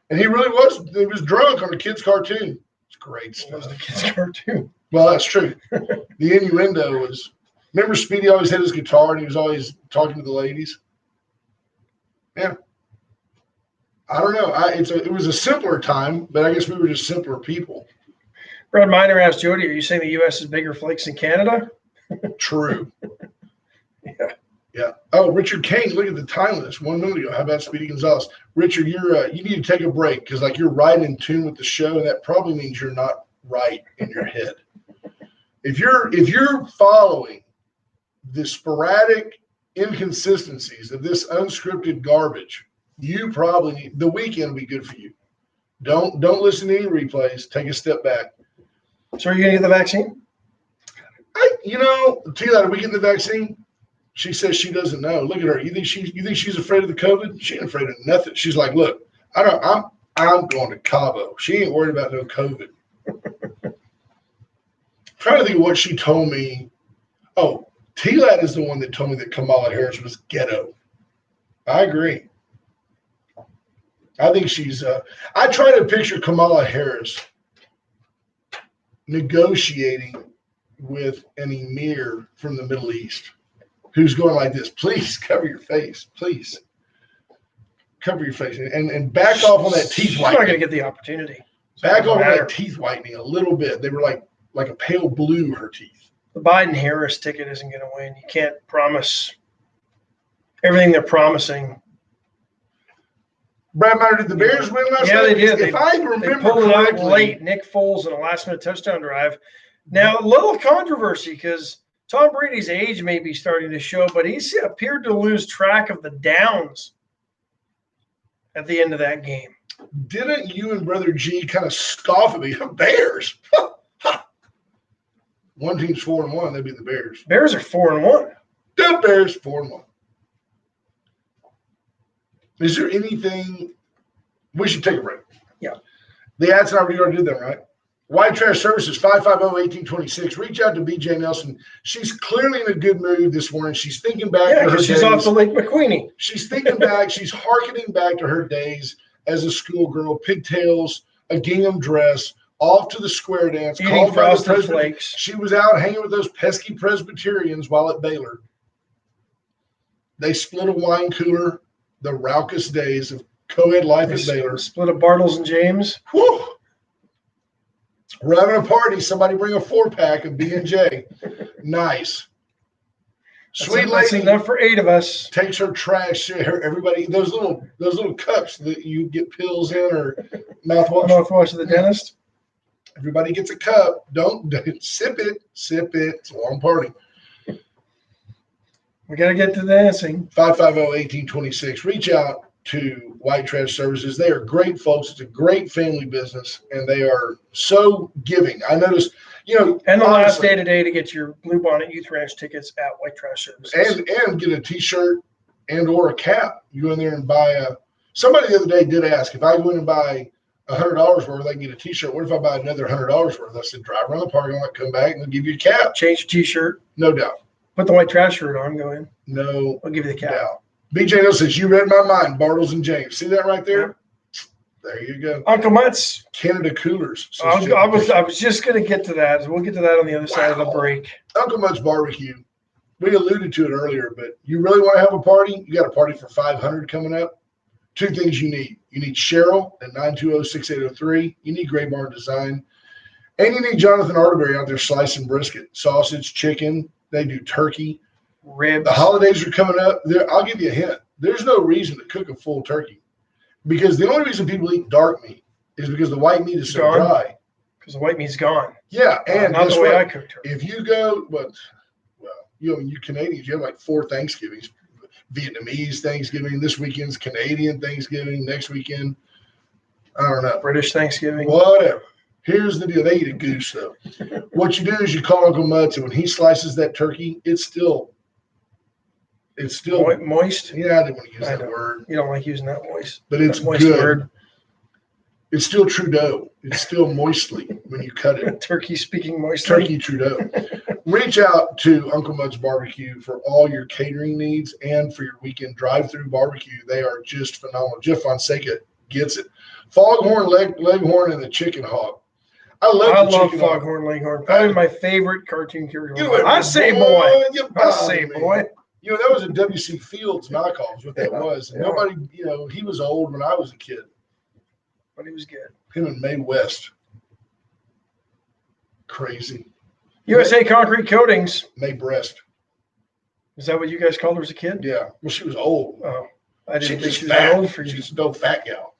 And he was drunk on a kid's cartoon. It's great It was stuff. the kids' cartoon. Well, that's true. The innuendo was, remember Speedy always had his guitar and he was always talking to the ladies? Yeah. I don't know. It was a simpler time, but I guess we were just simpler people. Brad Miner asked Jody, are you saying the U.S. is bigger flakes than Canada? True. Yeah. Yeah. Oh, Richard Kane, look at the time list 1 minute ago. How about Speedy Gonzalez? Richard, you need to take a break because like you're right in tune with the show, and that probably means you're not right in your head. If you're following the sporadic inconsistencies of this unscripted garbage, you probably need the weekend will be good for you. Don't listen to any replays. Take a step back. So are you going to get the vaccine? Tila, are we getting the vaccine? She says she doesn't know. Look at her. You think she's afraid of the COVID? She ain't afraid of nothing. She's like, look, I'm going to Cabo. She ain't worried about no COVID. Trying to think of what she told me. Oh, T-Lad is the one that told me that Kamala Harris was ghetto. I agree. I think she's I try to picture Kamala Harris negotiating with an emir from the Middle East who's going like this, please cover your face, please. Cover your face and back off on that teeth She's not going to whitening. get the opportunity. Back off on matter. that teeth whitening a little bit. They were like a pale blue, her teeth. The Biden-Harris ticket isn't going to win. You can't promise everything they're promising. Brad Meyer, did the Bears win last Yeah, night? they did. If I They remember pulled it out correctly, late. Nick Foles in a last-minute touchdown drive. Now, a little controversy because Tom Brady's age may be starting to show, but he's appeared to lose track of the downs at the end of that game. didn't you and Brother G kind of scoff at me? Bears. One team's 4-1. They'd be the Bears. Bears are 4-1. The Bears 4-1. Is there anything we should take a break? Yeah. The ads and I already did that, right? White Trash Services 550-1826. Reach out to BJ Nelson. She's clearly in a good mood this morning. She's thinking back Yeah, to her because she's days. off to Lake McQueenie. She's thinking back. She's hearkening back to her days as a schoolgirl, pigtails, a gingham dress, off to the square dance. Eating called by the Frosted Presbyter- Flakes. She was out hanging with those pesky Presbyterians while at Baylor. They split a wine cooler, the raucous days of co-ed life at Baylor. Split up Bartles and James. Whew. We're having a party. Somebody bring a 4-pack of B&J. Nice. Sweet That's lady enough for 8 of us. takes her trash. Everybody, those little cups that you get pills in or mouthwash. Mouthwash of the dentist. Everybody gets a cup. Don't sip it. Sip it. It's a long party. We got to get to dancing. 550-1826. Reach out to White Trash Services. They are great folks. It's a great family business, and they are so giving. I noticed, And the last honestly, day today to get your Blue Bonnet Youth Ranch tickets at White Trash Services. and get a T-shirt and or a cap. You go in there and buy a. Somebody the other day did ask if I go in and buy $100 worth, I can get a T-shirt. What if I buy another $100 worth? I said, drive around the parking lot, come back, and they'll give you a cap. Change your T-shirt. No doubt. Put the white trash shirt on. Go in. No I'll give you the cap. doubt. BJ Nelson says, you read my mind, Bartles and James. See that right there? There you go. Uncle Mutt's. Canada Coolers. says I was Jeff. just going to get to that. We'll get to that on the other side of the Wow. break. Uncle Mutt's Barbecue. We alluded to it earlier, but you really want to have a party? You got a party for 500 coming up. 2 things you need. You need Cheryl at 920-6803. You need Gray Barn Design. And you need Jonathan Arterbury out there slicing brisket, sausage, chicken. They do turkey. Ribs. The holidays are coming up. I'll give you a hint. There's no reason to cook a full turkey because the only reason people eat dark meat is because the white meat is so Gone. dry. Because the white meat's gone. Yeah, and not guess the way I what? cooked her. If you go, you Canadians, you have like 4 Thanksgivings. Vietnamese Thanksgiving. This weekend's Canadian Thanksgiving. Next weekend, I don't know. British Thanksgiving. Whatever. Here's the deal. They eat a goose, though. What you do is you call Uncle Mutz, and when he slices that turkey, it's still. Moist. Yeah, I didn't want to use I that know. word, You don't like using that moist. but it's That moist good. word. It's still Trudeau. It's still moistly when you cut it. Turkey speaking moist. Turkey Trudeau. Reach out to Uncle Mud's Barbecue for all your catering needs and for your weekend drive-through barbecue. They are just phenomenal. Jeff Fonseca gets it. Foghorn, Leghorn, and the Chicken Hawk. I I love the love Chicken Hawk. Foghorn Leghorn. Probably my favorite cartoon character. You know, I say boy. you I say bother me. boy. You know, that was a W.C. Fields knockoff is what that was. And Yeah. nobody, he was old when I was a kid. But he was good. Him and Mae West. Crazy. USA Concrete Coatings. Mae Breast. Is that what you guys called her as a kid? Yeah. Well, she was old. Oh, I didn't think was she was that fat. old for you. She's no fat gal.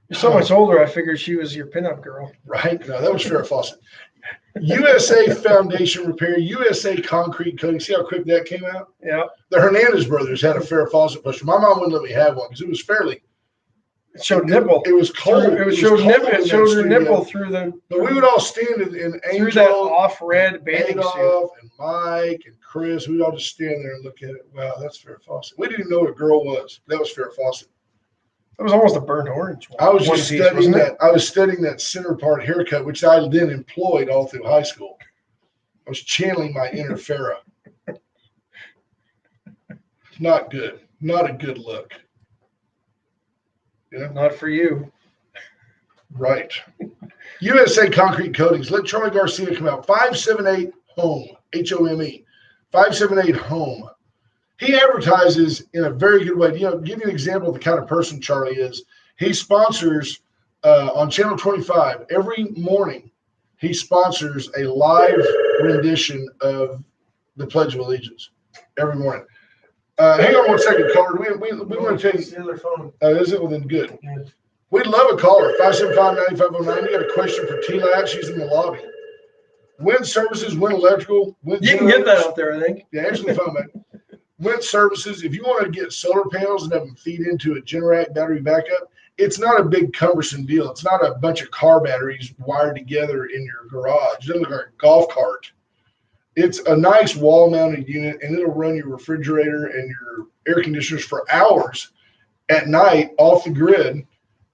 You're so much older. I figured she was your pinup girl. Right? No, that was Farrah Fawcett. USA Foundation Repair, USA Concrete Coating. See how quick that came out? Yeah. The Hernandez brothers had a Farrah Fawcett poster. My mom wouldn't let me have one because it was fairly. It showed nipple. It was cold. It showed nipple. cold in It that showed her studio. nipple through the But we would all stand in through that Angel, off-red bathing suit. Adolf, and Mike, and Chris. We'd all just stand there and look at it. Wow, that's Farrah Fawcett. We didn't even know what a girl was. That was Farrah Fawcett. It was almost a burnt orange. I was one just piece, studying wasn't it? that. I was studying that center part haircut, which I then employed all through high school. was channeling my inner Pharaoh. Not good. Not a good look. You know? Not for you. Right. USA Concrete Coatings. Let Charlie Garcia come out. 578 Home. HOME. 578 Home. He advertises in a very good way. You know, give you an example of the kind of person Charlie is. He sponsors on Channel 25 every morning. He sponsors a live rendition of the Pledge of Allegiance every morning. Hang on 1 second, caller. We want to take. It's the other phone. Is it? Well, then good. Good. We'd love a caller. 575-9509. You got a question for T-Lab? She's in the lobby. Wind services, wind electrical. Wind You can get that out there, I think. Yeah, actually, phone man. Wind services. If you want to get solar panels and have them feed into a Generac battery backup, it's not a big cumbersome deal. It's not a bunch of car batteries wired together in your garage. It doesn't look like a golf cart. It's a nice wall-mounted unit, and it'll run your refrigerator and your air conditioners for hours at night off the grid.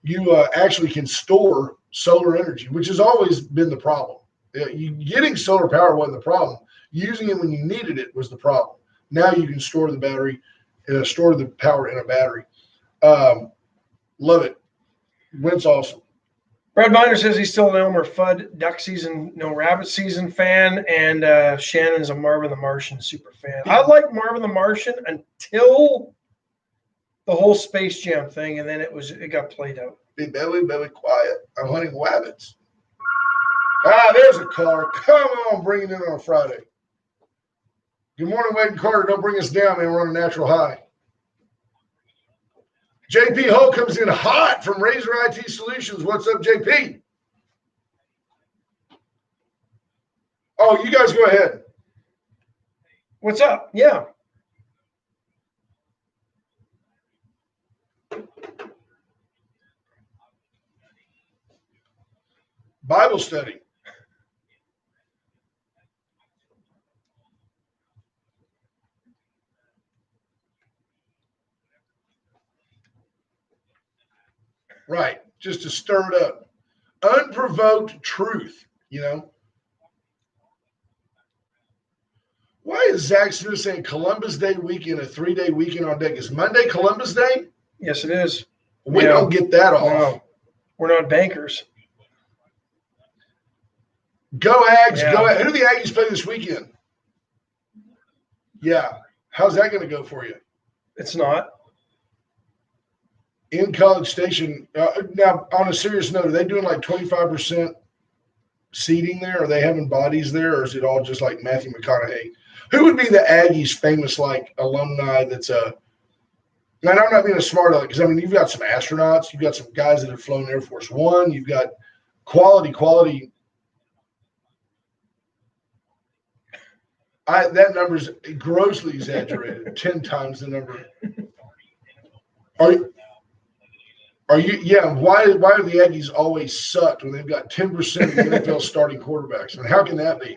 You actually can store solar energy, which has always been the problem. Getting solar power wasn't the problem. Using it when you needed it was the problem. Now you can store the battery, store the power in a battery. Love it. Wind's awesome. Brad Miner says he's still an Elmer Fudd duck season, no rabbit season fan, and Shannon's a Marvin the Martian super fan. I liked Marvin the Martian until the whole Space Jam thing, and then it got played out. Be very, very quiet. I'm hunting wabbits. There's a car. Come on, bring it in on a Friday. Good morning, Wade and Carter. Don't bring us down, man. We're on a natural high. JP Hull comes in hot from Razor IT Solutions. What's up, JP? Oh, you guys go ahead. What's up? Yeah. Bible study. Right. Just to stir it up. Unprovoked truth, you know. Why is Zach Smith saying Columbus Day weekend, a 3-day weekend on deck? Is Monday Columbus Day? Yes, it is. We don't get that off. No, we're not bankers. Go Ags, Yeah. go Ags. Who do the Aggies play this weekend? Yeah. How's that going to go for you? It's not. In College Station, now on a serious note, are they doing like 25% seating there? Are they having bodies there, or is it all just like Matthew McConaughey? Who would be the Aggies' famous like alumni that's and I'm not being a smart aleck because I mean you've got some astronauts, you've got some guys that have flown Air Force One, you've got quality. That number's grossly exaggerated, 10 times the number. Are you? Yeah. Why are the Aggies always sucked when they've got 10% of the NFL starting quarterbacks? And how can that be?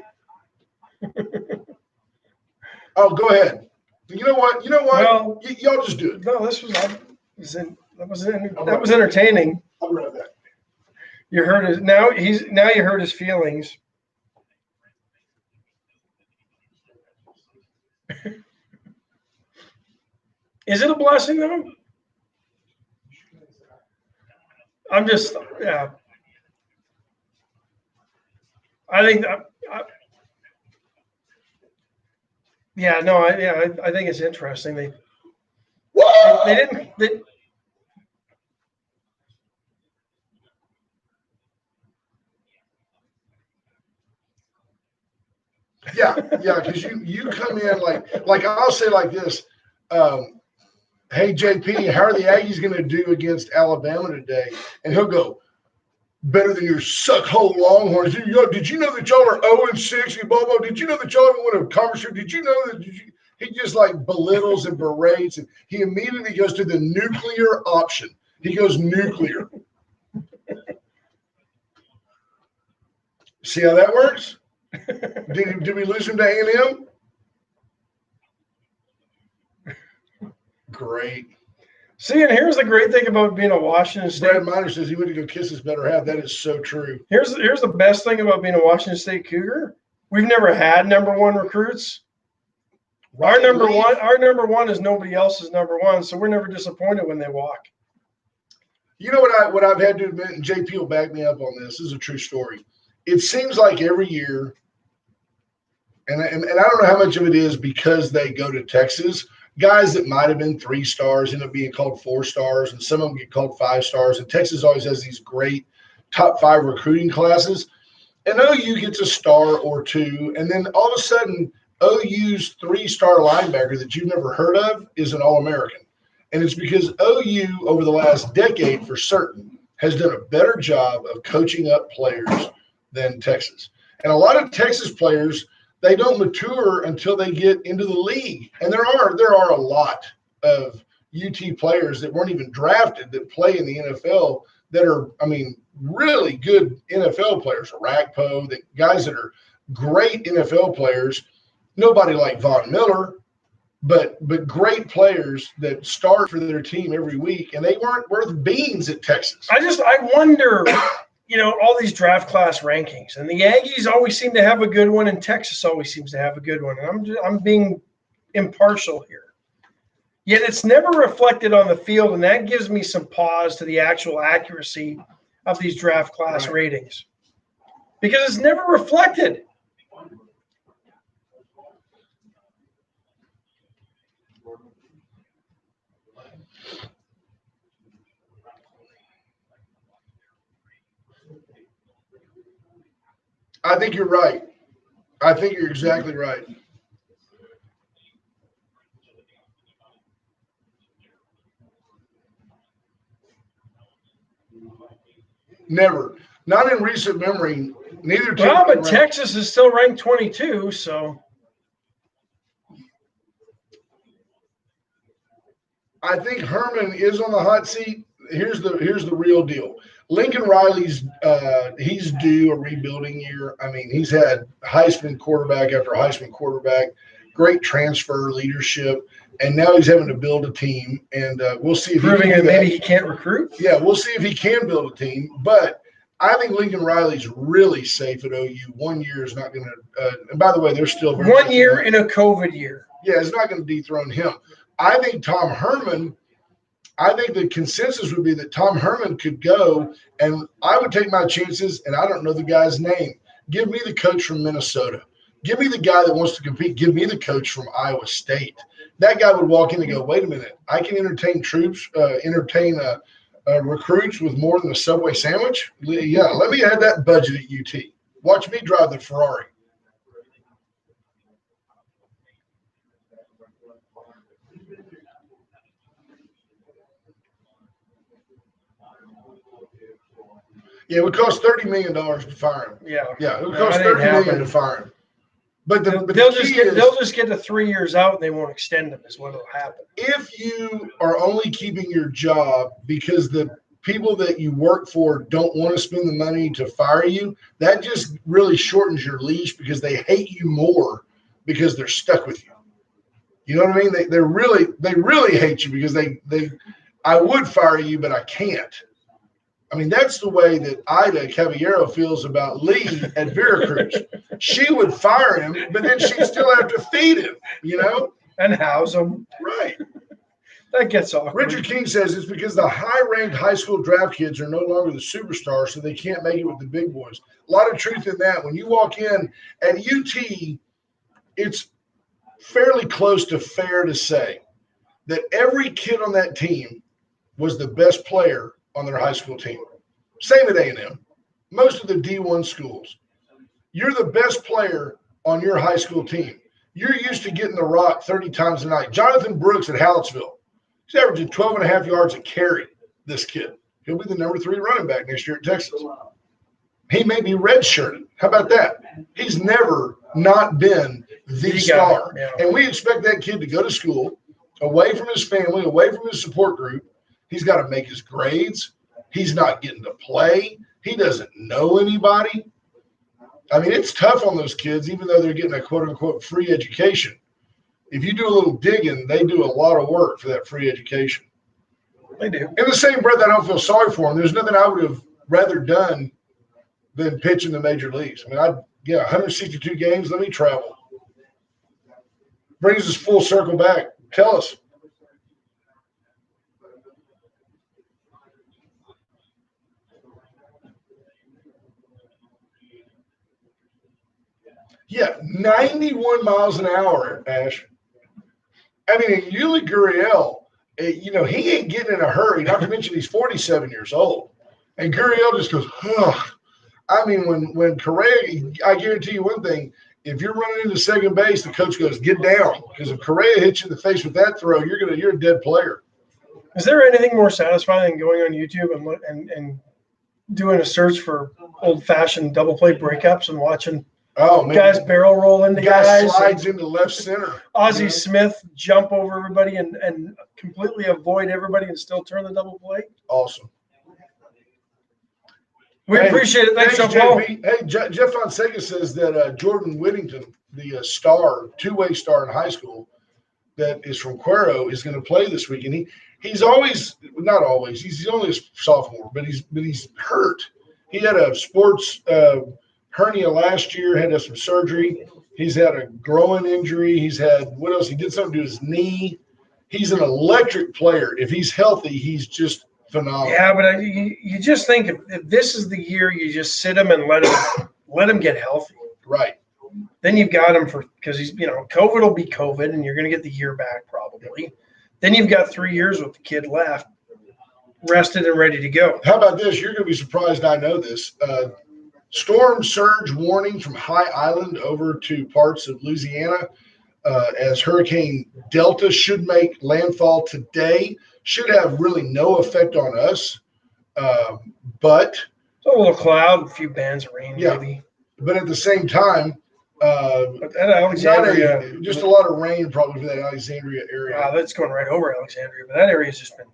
Oh, go ahead. You know what? Well, y'all just do it. No, that was entertaining. I'll grab that. You heard his now you heard his feelings. Is it a blessing though? I'm just, yeah. I think, I think it's interesting. They didn't. Yeah, because you come in like I'll say like this. Hey, JP, how are the Aggies going to do against Alabama today? And he'll go, better than your suck-hole Longhorns. Did you know that y'all are 0-6 and blah, blah? Did you know that y'all haven't won a conference? Did you know that? He just like belittles and berates, and he immediately goes to the nuclear option. He goes nuclear. See how that works? Did we lose him to A&M? Great. See, and here's the great thing about being a Washington State. Brad Miner says he went to go kiss his better half. That is so true. Here's the best thing about being a Washington State Cougar. We've never had number one recruits. Our number one is nobody else's number one, so we're never disappointed when they walk. You know what I've had to admit, and JP will back me up on this. This is a true story. It seems like every year, and I don't know how much of it is because they go to Texas. Guys that might have been 3 stars end up being called 4 stars, and some of them get called 5 stars. And Texas always has these great top 5 recruiting classes. And OU gets a star or 2, and then all of a sudden, OU's 3-star linebacker that you've never heard of is an All-American. And it's because OU, over the last decade for certain, has done a better job of coaching up players than Texas. And a lot of Texas players, they don't mature until they get into the league. And there are a lot of UT players that weren't even drafted that play in the NFL that are, really good NFL players, Rakpo, the guys that are great NFL players. Nobody like Von Miller, but great players that start for their team every week, and they weren't worth beans at Texas. I wonder, all these draft class rankings, and the Aggies always seem to have a good one, and Texas always seems to have a good one. And I'm being impartial here. Yet it's never reflected on the field, and that gives me some pause to the actual accuracy of these draft class ratings, because it's never reflected. I think you're right. I think you're exactly right. Never. Not in recent memory. Neither team. Well, but Texas is still ranked 22, so. I think Herman is on the hot seat. Here's the real deal. Lincoln Riley's he's due a rebuilding year. He's had Heisman quarterback after Heisman quarterback, great transfer leadership, and now he's having to build a team. And we'll see if proving that maybe he can't recruit. Yeah, we'll see if he can build a team. But I think Lincoln Riley's really safe at OU. 1 year is not going to. And by the way, they're still 1 year in a COVID year. Yeah, it's not going to dethrone him. I think Tom Herman. I think the consensus would be that Tom Herman could go, and I would take my chances, and I don't know the guy's name. Give me the coach from Minnesota. Give me the guy that wants to compete. Give me the coach from Iowa State. That guy would walk in and go, wait a minute, I can entertain recruits with more than a Subway sandwich? Yeah, let me add that budget at UT. Watch me drive the Ferrari. Yeah, it would cost $30 million to fire him. Yeah, it would cost $30 million to fire him. But they'll just get to 3 years out and they won't extend them. Is what will happen. If you are only keeping your job because the people that you work for don't want to spend the money to fire you, that just really shortens your leash because they hate you more because they're stuck with you. You know what I mean? They really hate you because I would fire you, but I can't. That's the way that Ida Caballero feels about Lee at Veracruz. She would fire him, but then she'd still have to feed him, and house him. Right. That gets awkward. Richard King says it's because the high-ranked high school draft kids are no longer the superstars, so they can't make it with the big boys. A lot of truth in that. When you walk in at UT, it's fairly close to fair to say that every kid on that team was the best player on their high school team. Same at A&M. Most of the D1 schools. You're the best player on your high school team. You're used to getting the rock 30 times a night. Jonathan Brooks at Hallettsville. He's averaging 12.5 yards a carry, this kid. He'll be the number 3 running back next year at Texas. He may be redshirted. How about that? He's never not been the star. Yeah. And we expect that kid to go to school, away from his family, away from his support group. He's got to make his grades. He's not getting to play. He doesn't know anybody. It's tough on those kids, even though they're getting a quote-unquote free education. If you do a little digging, they do a lot of work for that free education. They do. In the same breath, I don't feel sorry for them. There's nothing I would have rather done than pitch in the major leagues. Yeah, 162 games. Let me travel. Brings us full circle back. Tell us. Yeah, 91 miles an hour, Ash. I mean, and Yuli Gurriel, he ain't getting in a hurry. Not to mention he's 47 years old. And Gurriel just goes, ugh. I mean, when Correa, I guarantee you one thing, if you're running into second base, the coach goes, get down. Because if Correa hits you in the face with that throw, you're a dead player. Is there anything more satisfying than going on YouTube and doing a search for old-fashioned double play breakups and watching guys barrel roll into guys? Slides into left center. Ozzie Smith jump over everybody and completely avoid everybody and still turn the double play. Awesome. We appreciate it. Thanks, Paul. Hey, Jeff Fonseca says that Jordan Whittington, the two-way star in high school that is from Cuero, is going to play this week. And he's always – not always. He's only a sophomore, but he's hurt. He had a sports hernia last year, had some surgery. He's had a growing injury. He's had – what else? He did something to his knee. He's an electric player. If he's healthy, he's just – phenomenal. Yeah, but you just think if this is the year you just sit him and let him get healthy. Right. Then you've got him because he's COVID will be COVID and you're going to get the year back probably. Then you've got 3 years with the kid left, rested and ready to go. How about this? You're going to be surprised I know this. Storm surge warning from High Island over to parts of Louisiana as Hurricane Delta should make landfall today. Should have really no effect on us, but a little cloud, a few bands of rain, maybe. But at the same time, Alexandria, just a lot of rain probably for that Alexandria area. Wow, that's going right over Alexandria, but that area's just been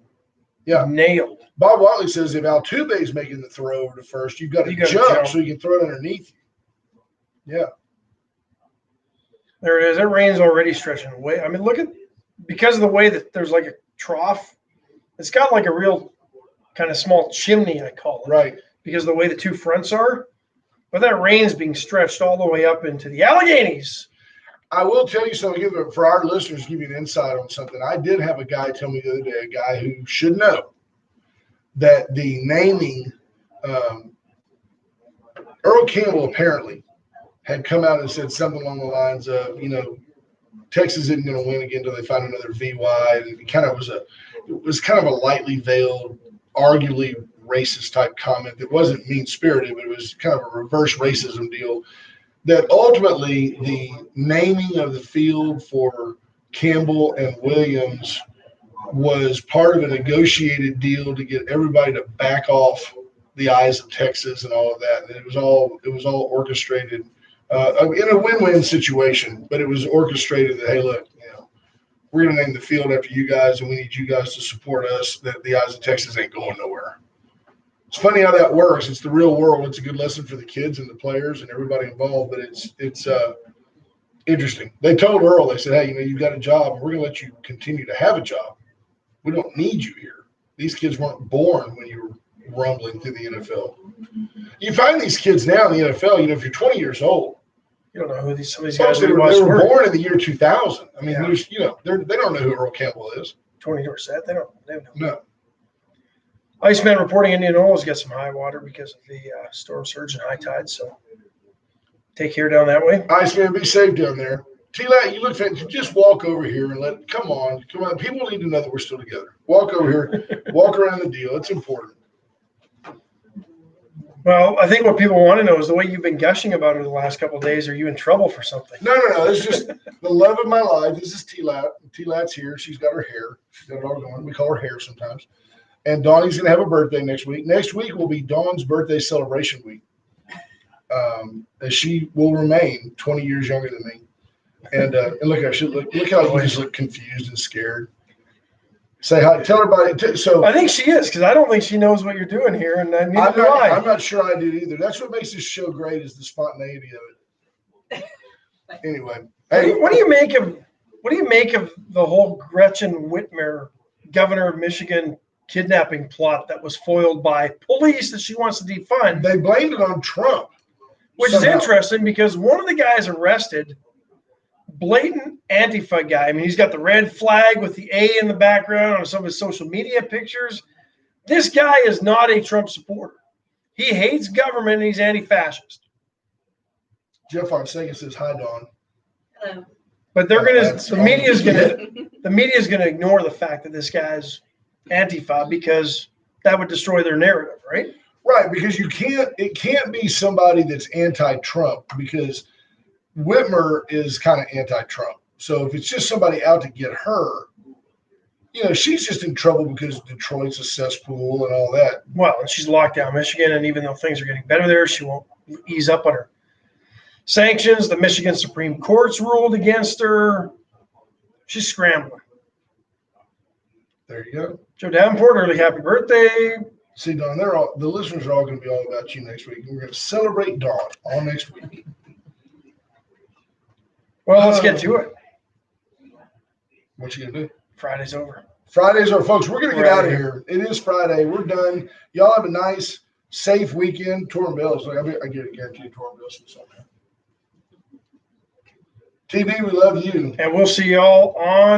nailed. Bob Watley says if Altuve is making the throw over to first, you've got to jump so you can throw it underneath you. Yeah. There it is. That rain's already stretching away. I mean, because of the way that there's like a trough, it's got like a real kind of small chimney, I call it. Right. Because of the way the two fronts are. But that rain's being stretched all the way up into the Alleghenies. I will tell you something for our listeners, give you an insight on something. I did have a guy tell me the other day, a guy who should know that the naming, Earl Campbell apparently had come out and said something along the lines of, Texas isn't going to win again until they find another VY. And it was kind of a lightly veiled, arguably racist type comment that wasn't mean spirited, but it was kind of a reverse racism deal. That ultimately the naming of the field for Campbell and Williams was part of a negotiated deal to get everybody to back off the eyes of Texas and all of that. And it was all orchestrated in a win-win situation, but it was orchestrated that, hey, look, we're going to name the field after you guys, and we need you guys to support us. That the eyes of Texas ain't going nowhere. It's funny how that works. It's the real world. It's a good lesson for the kids and the players and everybody involved, but it's interesting. They told Earl, they said, hey, you've got a job, and we're going to let you continue to have a job. We don't need you here. These kids weren't born when you were rumbling through the NFL. You find these kids now in the NFL, if you're 20 years old, you don't know who some of these guys they were born in the year 2000. I mean, there's, they don't know who Earl Campbell is. 20 Dorsett, they don't know. No. Iceman reporting Indianola's got some high water because of the storm surge and high tide, so take care down that way. Iceman, be safe down there. T-Lat, you look fantastic. Just walk over here and come on. People need to know that we're still together. Walk over here, walk around the deal. It's important. Well, I think what people want to know is the way you've been gushing about her the last couple of days. Are you in trouble for something? No. It's just the love of my life. This is T-Lat. T-Lat's here. She's got her hair. She's got it all going. We call her hair sometimes. And Donnie's going to have a birthday next week. Next week will be Dawn's birthday celebration week. As she will remain 20 years younger than me. And look how you just look confused and scared. Say hi. Tell everybody. So I think she is, because I don't think she knows what you're doing here, and neither do I. I'm not sure I did either. That's what makes this show great, is the spontaneity of it. Anyway, what do you make of the whole Gretchen Whitmer, governor of Michigan, kidnapping plot that was foiled by police that she wants to defund? They blamed it on Trump. Which Somehow. is interesting because one of the guys arrested, blatant Antifa guy. I mean, he's got the red flag with the A in the background on some of his social media pictures. This guy is not a Trump supporter. He hates government and he's anti-fascist. Jeff Fonseca says, hi, Don. Hello. But they're gonna That's the all media's you gonna get. the media's gonna ignore the fact that this guy's Antifa because that would destroy their narrative, right? Right, because it can't be somebody that's anti-Trump because Whitmer is kind of anti-Trump. So if it's just somebody out to get her, she's just in trouble because Detroit's a cesspool and all that. Well, and she's locked down Michigan, and even though things are getting better there, she won't ease up on her sanctions. The Michigan Supreme Court's ruled against her. She's scrambling. There you go. Joe Davenport, early happy birthday. See, Don, the listeners are all going to be all about you next week. We're going to celebrate Dawn all next week. Well, let's get to it. What you going to do? Friday's over. Fridays are, folks. We're going to get We're out of outta here. It is Friday. We're done. Y'all have a nice, safe weekend. Torn Bells. I get a guaranteed Torn Bells from somewhere. TB, we love you. And we'll see y'all on